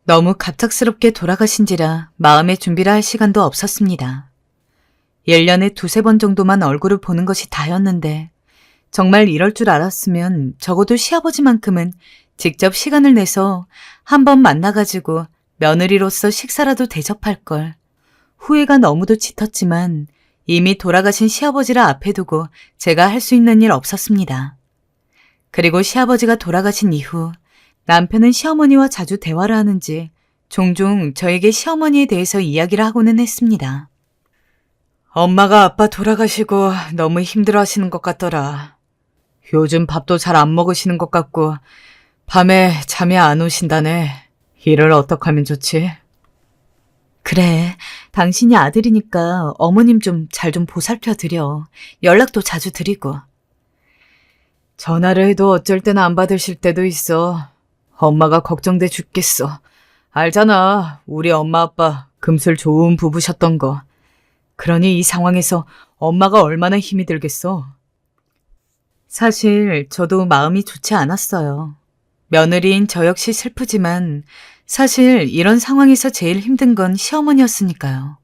너무 갑작스럽게 돌아가신지라 마음의 준비를 할 시간도 없었습니다. 1년에 2-3번 정도만 얼굴을 보는 것이 다였는데 정말 이럴 줄 알았으면 적어도 시아버지만큼은 직접 시간을 내서 한 번 만나가지고 며느리로서 식사라도 대접할 걸. 후회가 너무도 짙었지만 이미 돌아가신 시아버지를 앞에 두고 제가 할 수 있는 일 없었습니다. 그리고 시아버지가 돌아가신 이후 남편은 시어머니와 자주 대화를 하는지 종종 저에게 시어머니에 대해서 이야기를 하고는 했습니다. 엄마가 아빠 돌아가시고 너무 힘들어하시는 것 같더라. 요즘 밥도 잘 안 먹으시는 것 같고 밤에 잠이 안 오신다네. 일을 어떻게 하면 좋지? 그래, 당신이 아들이니까 어머님 좀 잘 좀 보살펴드려. 연락도 자주 드리고. 전화를 해도 어쩔 때는 안 받으실 때도 있어. 엄마가 걱정돼 죽겠어. 알잖아, 우리 엄마 아빠 금술 좋은 부부셨던 거. 그러니 이 상황에서 엄마가 얼마나 힘이 들겠어. 사실 저도 마음이 좋지 않았어요. 며느리인 저 역시 슬프지만 사실 이런 상황에서 제일 힘든 건 시어머니였으니까요.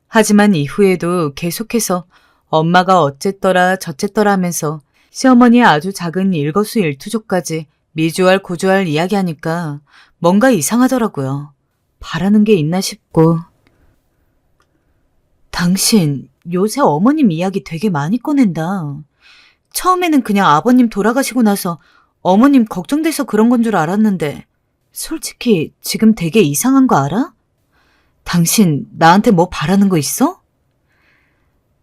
하지만 이후에도 계속해서 엄마가 어쨌더라 저쨌더라 하면서 시어머니의 아주 작은 일거수일투족까지 미주알 고주알 이야기하니까 뭔가 이상하더라고요. 바라는 게 있나 싶고. 당신 요새 어머님 이야기 되게 많이 꺼낸다. 처음에는 그냥 아버님 돌아가시고 나서 어머님 걱정돼서 그런 건 줄 알았는데 솔직히 지금 되게 이상한 거 알아? 당신 나한테 뭐 바라는 거 있어?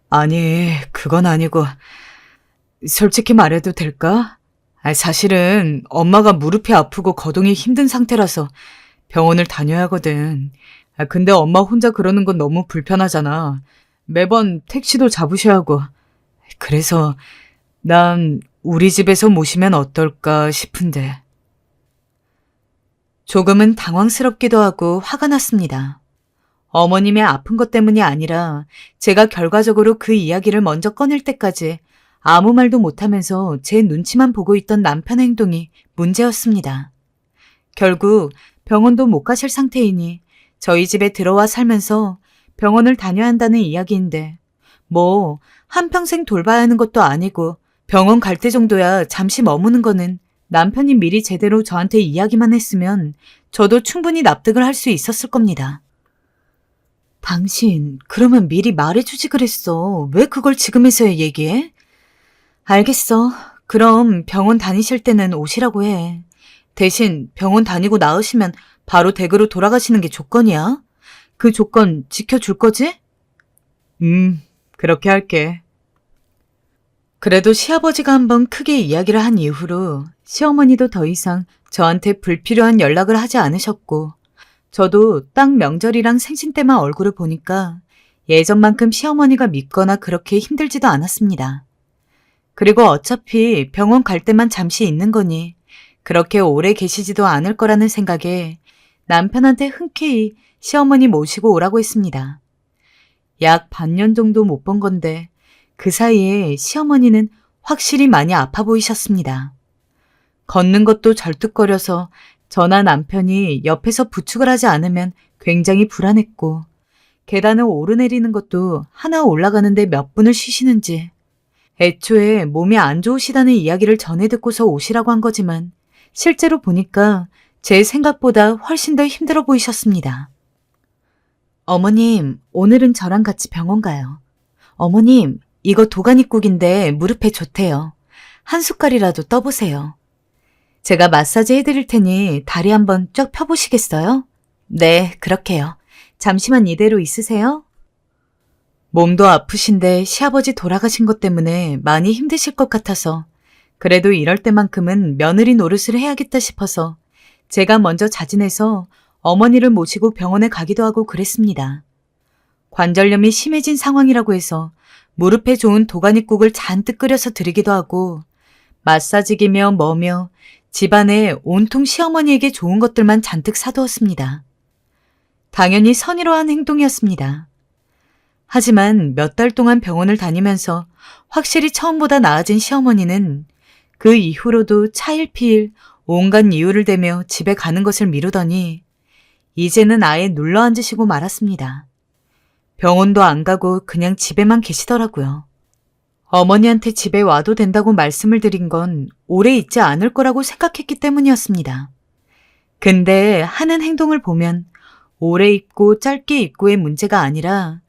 아니, 그건 아니고 솔직히 말해도 될까? 사실은 엄마가 무릎이 아프고 거동이 힘든 상태라서 병원을 다녀야 하거든. 근데 엄마 혼자 그러는 건 너무 불편하잖아. 매번 택시도 잡으셔야 하고. 그래서 난 우리 집에서 모시면 어떨까 싶은데. 조금은 당황스럽기도 하고 화가 났습니다. 어머님의 아픈 것 때문이 아니라 제가 결과적으로 그 이야기를 먼저 꺼낼 때까지 아무 말도 못하면서 제 눈치만 보고 있던 남편의 행동이 문제였습니다. 결국 병원도 못 가실 상태이니 저희 집에 들어와 살면서 병원을 다녀야 한다는 이야기인데 뭐 한평생 돌봐야 하는 것도 아니고 병원 갈 때 정도야 잠시 머무는 거는 남편이 미리 제대로 저한테 이야기만 했으면 저도 충분히 납득을 할 수 있었을 겁니다. 당신, 그러면 미리 말해주지 그랬어. 왜 그걸 지금에서야 얘기해? 알겠어. 그럼 병원 다니실 때는 오시라고 해. 대신 병원 다니고 나으시면 바로 댁으로 돌아가시는 게 조건이야. 그 조건 지켜줄 거지? 그렇게 할게. 그래도 시아버지가 한번 크게 이야기를 한 이후로 시어머니도 더 이상 저한테 불필요한 연락을 하지 않으셨고, 저도 딱 명절이랑 생신 때만 얼굴을 보니까 예전만큼 시어머니가 밉거나 그렇게 힘들지도 않았습니다. 그리고 어차피 병원 갈 때만 잠시 있는 거니 그렇게 오래 계시지도 않을 거라는 생각에 남편한테 흔쾌히 시어머니 모시고 오라고 했습니다. 약 반년 정도 못 본 건데 그 사이에 시어머니는 확실히 많이 아파 보이셨습니다. 걷는 것도 절뚝거려서 저나 남편이 옆에서 부축을 하지 않으면 굉장히 불안했고, 계단을 오르내리는 것도 하나 올라가는데 몇 분을 쉬시는지, 애초에 몸이 안 좋으시다는 이야기를 전해 듣고서 오시라고 한 거지만 실제로 보니까 제 생각보다 훨씬 더 힘들어 보이셨습니다. 어머님, 오늘은 저랑 같이 병원 가요. 어머님, 이거 도가니국인데 무릎에 좋대요. 한 숟갈이라도 떠보세요. 제가 마사지 해드릴 테니 다리 한번 쫙 펴보시겠어요? 네, 그렇게요. 잠시만 이대로 있으세요. 몸도 아프신데 시아버지 돌아가신 것 때문에 많이 힘드실 것 같아서 그래도 이럴 때만큼은 며느리 노릇을 해야겠다 싶어서 제가 먼저 자진해서 어머니를 모시고 병원에 가기도 하고 그랬습니다. 관절염이 심해진 상황이라고 해서 무릎에 좋은 도가니국을 잔뜩 끓여서 드리기도 하고 마사지기며 뭐며 집안에 온통 시어머니에게 좋은 것들만 잔뜩 사두었습니다. 당연히 선의로한 행동이었습니다. 하지만 몇 달 동안 병원을 다니면서 확실히 처음보다 나아진 시어머니는 그 이후로도 차일피일 온갖 이유를 대며 집에 가는 것을 미루더니 이제는 아예 눌러앉으시고 말았습니다. 병원도 안 가고 그냥 집에만 계시더라고요. 어머니한테 집에 와도 된다고 말씀을 드린 건 오래 있지 않을 거라고 생각했기 때문이었습니다. 근데 하는 행동을 보면 오래 있고 짧게 있고의 문제가 아니라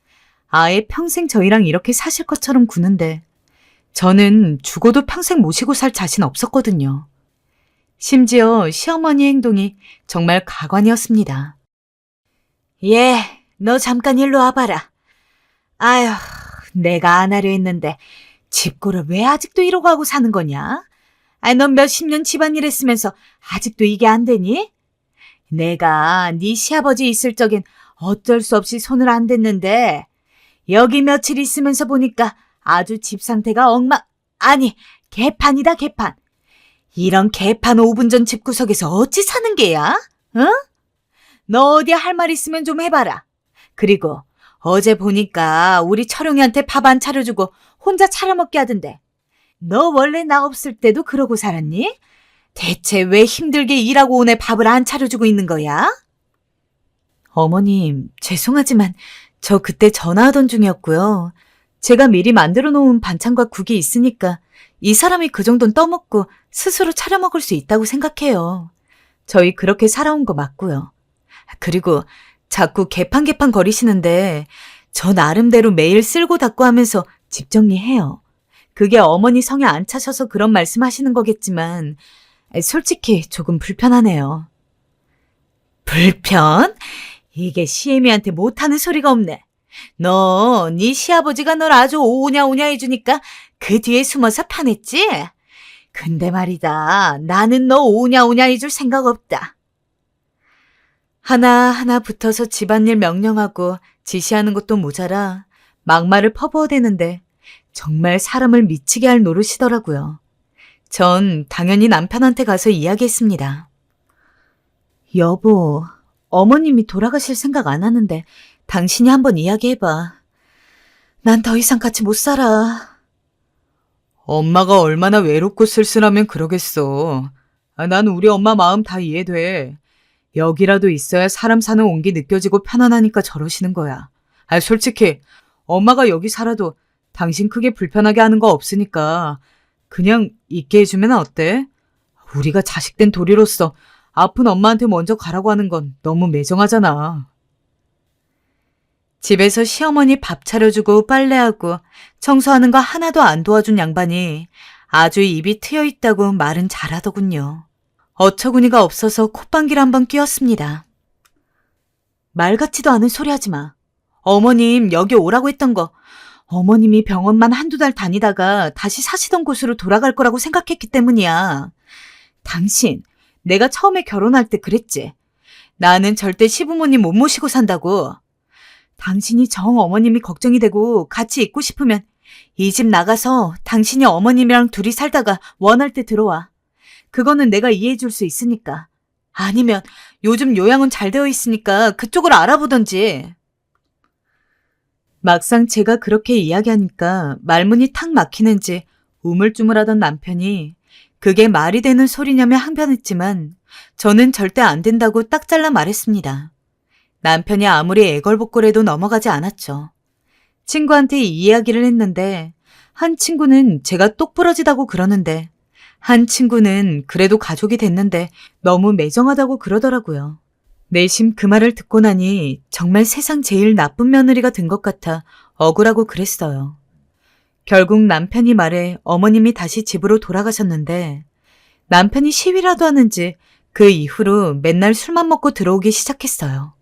아예 평생 저희랑 이렇게 사실 것처럼 구는데 저는 죽어도 평생 모시고 살 자신 없었거든요. 심지어 시어머니 행동이 정말 가관이었습니다. 예, 너 잠깐 일로 와봐라. 아휴, 내가 안 하려 했는데 집고를 왜 아직도 이러고 하고 사는 거냐? 넌 몇십 년 집안일 했으면서 아직도 이게 안 되니? 내가 네 시아버지 있을 적엔 어쩔 수 없이 손을 안 댔는데 여기 며칠 있으면서 보니까 아주 집 상태가 아니, 개판이다, 개판. 이런 개판 5분 전 집구석에서 어찌 사는 게야? 응? 너 어디 할 말 있으면 좀 해봐라. 그리고 어제 보니까 우리 철용이한테 밥 안 차려주고 혼자 차려먹게 하던데. 너 원래 나 없을 때도 그러고 살았니? 대체 왜 힘들게 일하고 온 애 밥을 안 차려주고 있는 거야? 어머님, 죄송하지만 저 그때 전화하던 중이었고요. 제가 미리 만들어 놓은 반찬과 국이 있으니까 이 사람이 그 정도는 떠먹고 스스로 차려 먹을 수 있다고 생각해요. 저희 그렇게 살아온 거 맞고요. 그리고 자꾸 개판개판 거리시는데 저 나름대로 매일 쓸고 닦고 하면서 집 정리해요. 그게 어머니 성에 안 차셔서 그런 말씀하시는 거겠지만 솔직히 조금 불편하네요. 불편? 이게 시애미한테 못하는 소리가 없네. 너, 네 시아버지가 널 아주 오냐오냐 해주니까 그 뒤에 숨어서 파냈지? 근데 말이다, 나는 너 오냐오냐 해줄 생각 없다. 하나하나 붙어서 집안일 명령하고 지시하는 것도 모자라 막말을 퍼부어대는데 정말 사람을 미치게 할 노릇이더라고요. 전 당연히 남편한테 가서 이야기했습니다. 여보, 어머님이 돌아가실 생각 안 하는데 당신이 한번 이야기해봐. 난 더 이상 같이 못 살아. 엄마가 얼마나 외롭고 쓸쓸하면 그러겠어. 난 우리 엄마 마음 다 이해돼. 여기라도 있어야 사람 사는 온기 느껴지고 편안하니까 저러시는 거야. 솔직히 엄마가 여기 살아도 당신 크게 불편하게 하는 거 없으니까 그냥 있게 해주면 어때? 우리가 자식된 도리로서 아픈 엄마한테 먼저 가라고 하는 건 너무 매정하잖아. 집에서 시어머니 밥 차려주고 빨래하고 청소하는 거 하나도 안 도와준 양반이 아주 입이 트여 있다고 말은 잘하더군요. 어처구니가 없어서 콧방귀를 한번 뀌었습니다. 말 같지도 않은 소리 하지 마. 어머님 여기 오라고 했던 거 어머님이 병원만 한두 달 다니다가 다시 사시던 곳으로 돌아갈 거라고 생각했기 때문이야. 당신, 내가 처음에 결혼할 때 그랬지. 나는 절대 시부모님 못 모시고 산다고. 당신이 정 어머님이 걱정이 되고 같이 있고 싶으면 이 집 나가서 당신이 어머님이랑 둘이 살다가 원할 때 들어와. 그거는 내가 이해해 줄 수 있으니까. 아니면 요즘 요양은 잘 되어 있으니까 그쪽을 알아보던지. 막상 제가 그렇게 이야기하니까 말문이 탁 막히는지 우물쭈물하던 남편이 그게 말이 되는 소리냐며 항변했지만 저는 절대 안 된다고 딱 잘라 말했습니다. 남편이 아무리 애걸복걸해도 넘어가지 않았죠. 친구한테 이 이야기를 했는데 한 친구는 제가 똑부러지다고 그러는데 한 친구는 그래도 가족이 됐는데 너무 매정하다고 그러더라고요. 내심 그 말을 듣고 나니 정말 세상 제일 나쁜 며느리가 된 것 같아 억울하고 그랬어요. 결국 남편이 말해 어머님이 다시 집으로 돌아가셨는데 남편이 시위라도 하는지 그 이후로 맨날 술만 먹고 들어오기 시작했어요.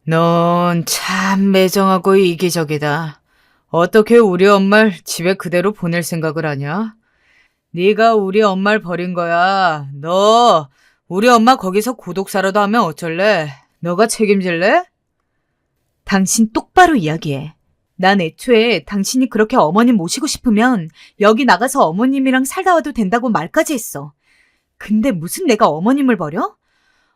넌 참 매정하고 이기적이다. 어떻게 우리 엄마를 집에 그대로 보낼 생각을 하냐? 네가 우리 엄마를 버린 거야. 너 우리 엄마 거기서 고독사라도 하면 어쩔래? 너가 책임질래? 당신 똑바로 이야기해. 난 애초에 당신이 그렇게 어머님 모시고 싶으면 여기 나가서 어머님이랑 살다 와도 된다고 말까지 했어. 근데 무슨 내가 어머님을 버려?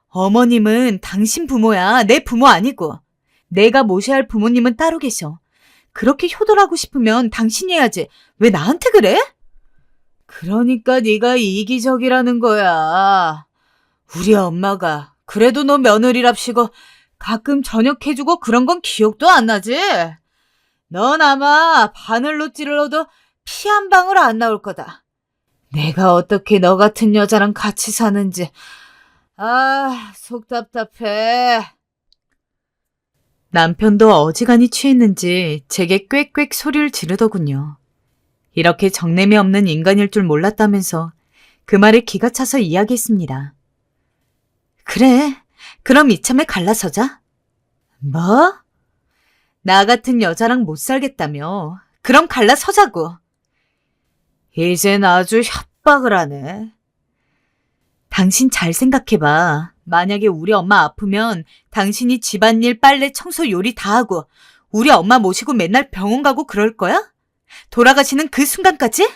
어머님은 당신 부모야. 내 부모 아니고. 내가 모셔야 할 부모님은 따로 계셔. 그렇게 효도하고 싶으면 당신이 해야지. 왜 나한테 그래? 그러니까 네가 이기적이라는 거야. 우리 엄마가 그래도 너 며느리랍시고 가끔 저녁 해주고 그런 건 기억도 안 나지? 넌 아마 바늘로 찔러도 피 한 방울 안 나올 거다. 내가 어떻게 너 같은 여자랑 같이 사는지 속 답답해. 남편도 어지간히 취했는지 제게 꽥꽥 소리를 지르더군요. 이렇게 정냄이 없는 인간일 줄 몰랐다면서 그 말에 기가 차서 이야기했습니다. 그래, 그럼 이참에 갈라서자. 뭐? 나 같은 여자랑 못 살겠다며. 그럼 갈라서자고. 이젠 아주 협박을 하네. 당신 잘 생각해봐. 만약에 우리 엄마 아프면 당신이 집안일, 빨래, 청소, 요리 다 하고 우리 엄마 모시고 맨날 병원 가고 그럴 거야? 돌아가시는 그 순간까지?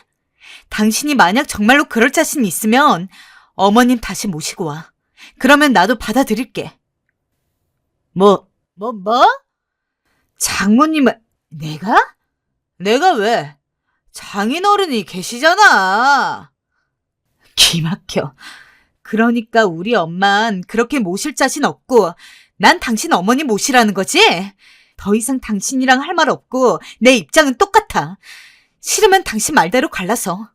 당신이 만약 정말로 그럴 자신 있으면 어머님 다시 모시고 와. 그러면 나도 받아들일게. 뭐? 장모님은 내가? 내가 왜? 장인어른이 계시잖아. 기막혀. 그러니까 우리 엄만 그렇게 모실 자신 없고 난 당신 어머니 모시라는 거지? 더 이상 당신이랑 할 말 없고 내 입장은 똑같아. 싫으면 당신 말대로 갈라서.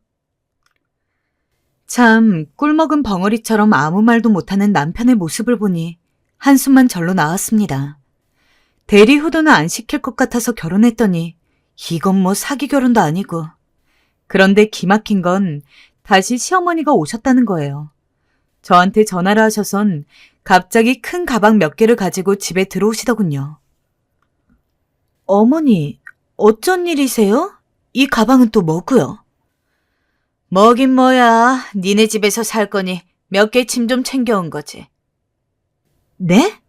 참 꿀먹은 벙어리처럼 아무 말도 못하는 남편의 모습을 보니 한숨만 절로 나왔습니다. 대리 효도는 안 시킬 것 같아서 결혼했더니 이건 뭐 사기 결혼도 아니고. 그런데 기막힌 건 다시 시어머니가 오셨다는 거예요. 저한테 전화를 하셔선 갑자기 큰 가방 몇 개를 가지고 집에 들어오시더군요. 어머니, 어쩐 일이세요? 이 가방은 또 뭐고요? 뭐긴 뭐야. 니네 집에서 살 거니 몇 개 짐 좀 챙겨온 거지. 네?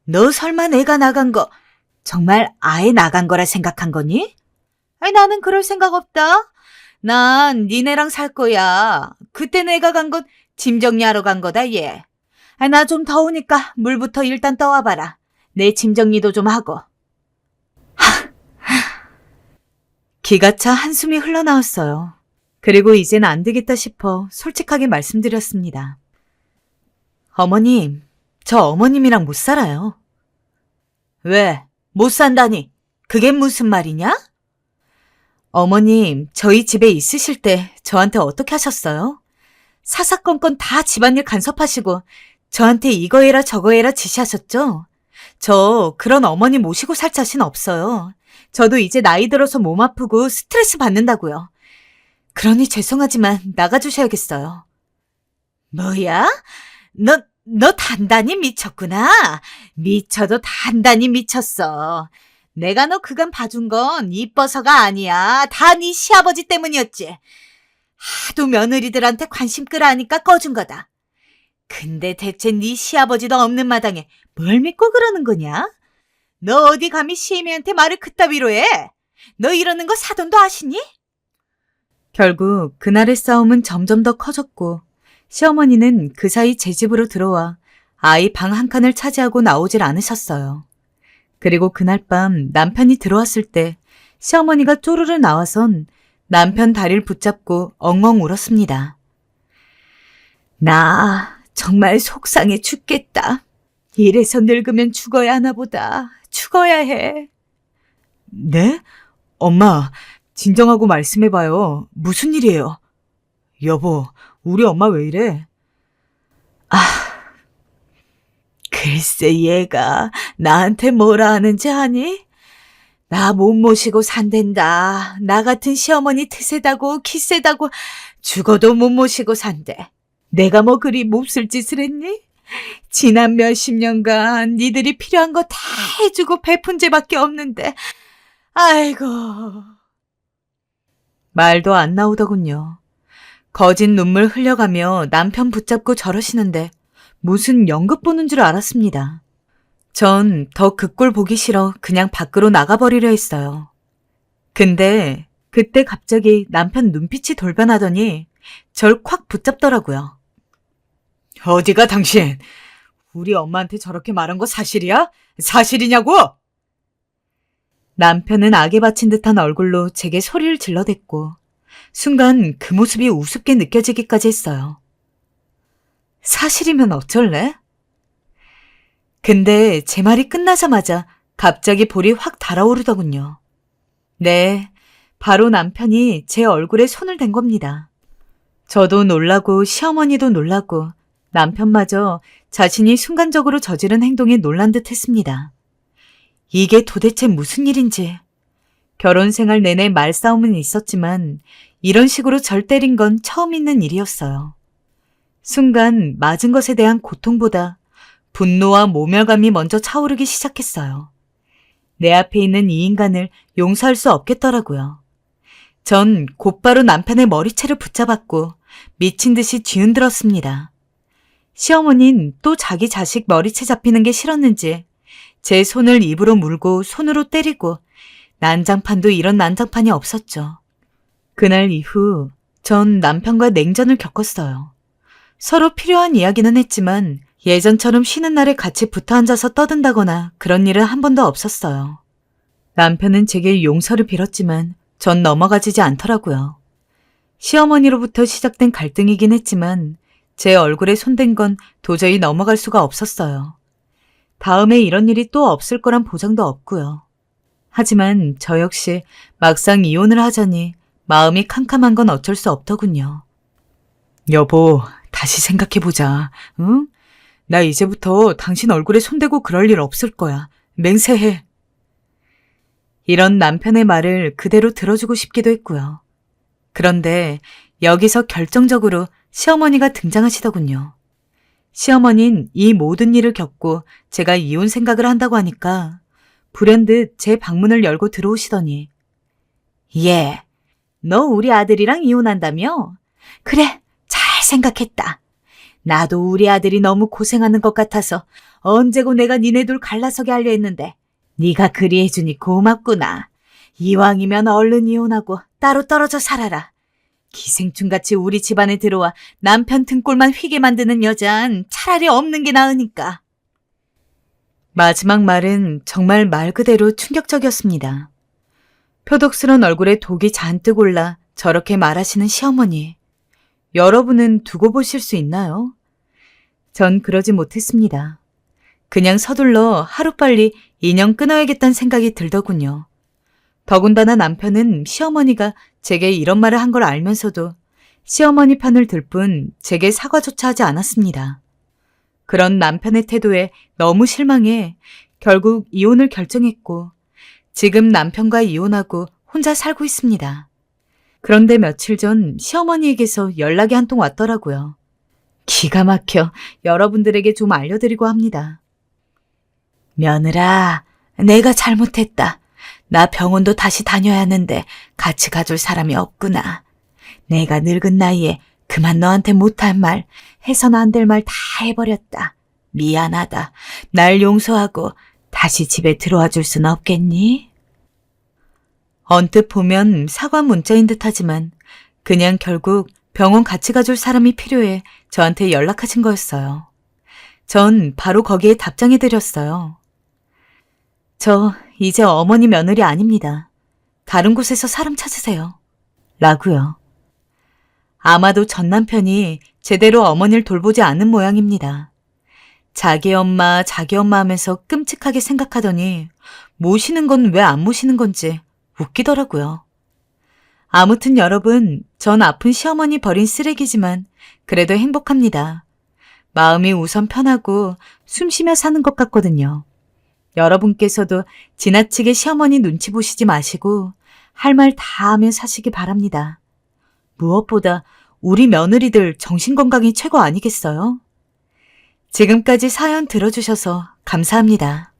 너 설마 내가 나간 거 정말 아예 나간 거라 생각한 거니? 아니, 나는 그럴 생각 없다. 난 니네랑 살 거야. 그때 내가 간 건 짐 정리하러 간 거다, 얘. 나 좀 더우니까 물부터 일단 떠와봐라. 내 짐 정리도 좀 하고. 기가 차 한숨이 흘러나왔어요. 그리고 이젠 안 되겠다 싶어 솔직하게 말씀드렸습니다. 어머님, 저 어머님이랑 못 살아요. 왜? 못 산다니? 그게 무슨 말이냐? 어머님, 저희 집에 있으실 때 저한테 어떻게 하셨어요? 사사건건 다 집안일 간섭하시고 저한테 이거 해라 저거 해라 지시하셨죠? 저 그런 어머니 모시고 살 자신 없어요. 저도 이제 나이 들어서 몸 아프고 스트레스 받는다고요. 그러니 죄송하지만 나가주셔야겠어요. 뭐야? 너 단단히 미쳤구나. 미쳐도 단단히 미쳤어. 내가 너 그간 봐준 건 이뻐서가 아니야. 다 네 시아버지 때문이었지. 하도 며느리들한테 관심 끌어하니까 꺼준 거다. 근데 대체 네 시아버지도 없는 마당에 뭘 믿고 그러는 거냐? 너 어디 감히 시애미한테 말을 그따위로 해? 너 이러는 거 사돈도 아시니? 결국 그날의 싸움은 점점 더 커졌고 시어머니는 그 사이 제 집으로 들어와 아이 방 한 칸을 차지하고 나오질 않으셨어요. 그리고 그날 밤 남편이 들어왔을 때 시어머니가 쪼르르 나와선 남편 다리를 붙잡고 엉엉 울었습니다. 나 정말 속상해 죽겠다. 이래서 늙으면 죽어야 하나 보다. 죽어야 해. 네? 엄마, 진정하고 말씀해봐요. 무슨 일이에요? 여보, 우리 엄마 왜 이래? 글쎄 얘가 나한테 뭐라 하는지 아니? 나 못 모시고 산댄다. 나 같은 시어머니 트세다고 기세다고 죽어도 못 모시고 산대. 내가 뭐 그리 몹쓸 짓을 했니? 지난 몇십 년간 니들이 필요한 거 다 해주고 베푼 죄밖에 없는데. 아이고. 말도 안 나오더군요. 거짓 눈물 흘려가며 남편 붙잡고 저러시는데 무슨 연극 보는 줄 알았습니다. 전 더 그 꼴 보기 싫어 그냥 밖으로 나가버리려 했어요. 근데 그때 갑자기 남편 눈빛이 돌변하더니 절 콱 붙잡더라고요. 어디가 당신? 우리 엄마한테 저렇게 말한 거 사실이야? 사실이냐고? 남편은 악에 바친 듯한 얼굴로 제게 소리를 질러댔고 순간 그 모습이 우습게 느껴지기까지 했어요. 사실이면 어쩔래? 근데 제 말이 끝나자마자 갑자기 볼이 확 달아오르더군요. 네, 바로 남편이 제 얼굴에 손을 댄 겁니다. 저도 놀라고 시어머니도 놀라고 남편마저 자신이 순간적으로 저지른 행동에 놀란 듯 했습니다. 이게 도대체 무슨 일인지. 결혼 생활 내내 말싸움은 있었지만 이런 식으로 절 때린 건 처음 있는 일이었어요. 순간 맞은 것에 대한 고통보다 분노와 모멸감이 먼저 차오르기 시작했어요. 내 앞에 있는 이 인간을 용서할 수 없겠더라고요. 전 곧바로 남편의 머리채를 붙잡았고 미친 듯이 뒤흔들었습니다. 시어머니는 또 자기 자식 머리채 잡히는 게 싫었는지 제 손을 입으로 물고 손으로 때리고 난장판도 이런 난장판이 없었죠. 그날 이후 전 남편과 냉전을 겪었어요. 서로 필요한 이야기는 했지만 예전처럼 쉬는 날에 같이 붙어 앉아서 떠든다거나 그런 일은 한 번도 없었어요. 남편은 제게 용서를 빌었지만 전 넘어가지지 않더라고요. 시어머니로부터 시작된 갈등이긴 했지만 제 얼굴에 손댄 건 도저히 넘어갈 수가 없었어요. 다음에 이런 일이 또 없을 거란 보장도 없고요. 하지만 저 역시 막상 이혼을 하자니 마음이 캄캄한 건 어쩔 수 없더군요. 여보, 다시 생각해보자. 응? 나 이제부터 당신 얼굴에 손대고 그럴 일 없을 거야. 맹세해. 이런 남편의 말을 그대로 들어주고 싶기도 했고요. 그런데 여기서 결정적으로 시어머니가 등장하시더군요. 시어머니는 이 모든 일을 겪고 제가 이혼 생각을 한다고 하니까 불현듯 제 방문을 열고 들어오시더니 예, 너 우리 아들이랑 이혼한다며? 그래, 잘 생각했다. 나도 우리 아들이 너무 고생하는 것 같아서 언제고 내가 니네 둘 갈라서게 하려 했는데 네가 그리 해주니 고맙구나. 이왕이면 얼른 이혼하고 따로 떨어져 살아라. 기생충같이 우리 집안에 들어와 남편 등골만 휘게 만드는 여잔 차라리 없는 게 나으니까. 마지막 말은 정말 말 그대로 충격적이었습니다. 표독스런 얼굴에 독이 잔뜩 올라 저렇게 말하시는 시어머니. 여러분은 두고 보실 수 있나요? 전 그러지 못했습니다. 그냥 서둘러 하루빨리 인연 끊어야겠다는 생각이 들더군요. 더군다나 남편은 시어머니가 제게 이런 말을 한 걸 알면서도 시어머니 편을 들 뿐 제게 사과조차 하지 않았습니다. 그런 남편의 태도에 너무 실망해 결국 이혼을 결정했고 지금 남편과 이혼하고 혼자 살고 있습니다. 그런데 며칠 전 시어머니에게서 연락이 한 통 왔더라고요. 기가 막혀 여러분들에게 좀 알려드리고 합니다. 며느라, 내가 잘못했다. 나 병원도 다시 다녀야 하는데 같이 가줄 사람이 없구나. 내가 늙은 나이에 그만 너한테 못할 말, 해서는 안 될 말 다 해버렸다. 미안하다. 날 용서하고 다시 집에 들어와 줄 순 없겠니? 언뜻 보면 사과 문자인 듯하지만 그냥 결국 병원 같이 가줄 사람이 필요해 저한테 연락하신 거였어요. 전 바로 거기에 답장해드렸어요. 저 이제 어머니 며느리 아닙니다. 다른 곳에서 사람 찾으세요. 라고요. 아마도 전 남편이 제대로 어머니를 돌보지 않은 모양입니다. 자기 엄마 하면서 끔찍하게 생각하더니 모시는 건 왜 안 모시는 건지 웃기더라고요. 아무튼 여러분, 전 아픈 시어머니 버린 쓰레기지만 그래도 행복합니다. 마음이 우선 편하고 숨 쉬며 사는 것 같거든요. 여러분께서도 지나치게 시어머니 눈치 보시지 마시고 할 말 다 하며 사시기 바랍니다. 무엇보다 우리 며느리들 정신건강이 최고 아니겠어요? 지금까지 사연 들어주셔서 감사합니다.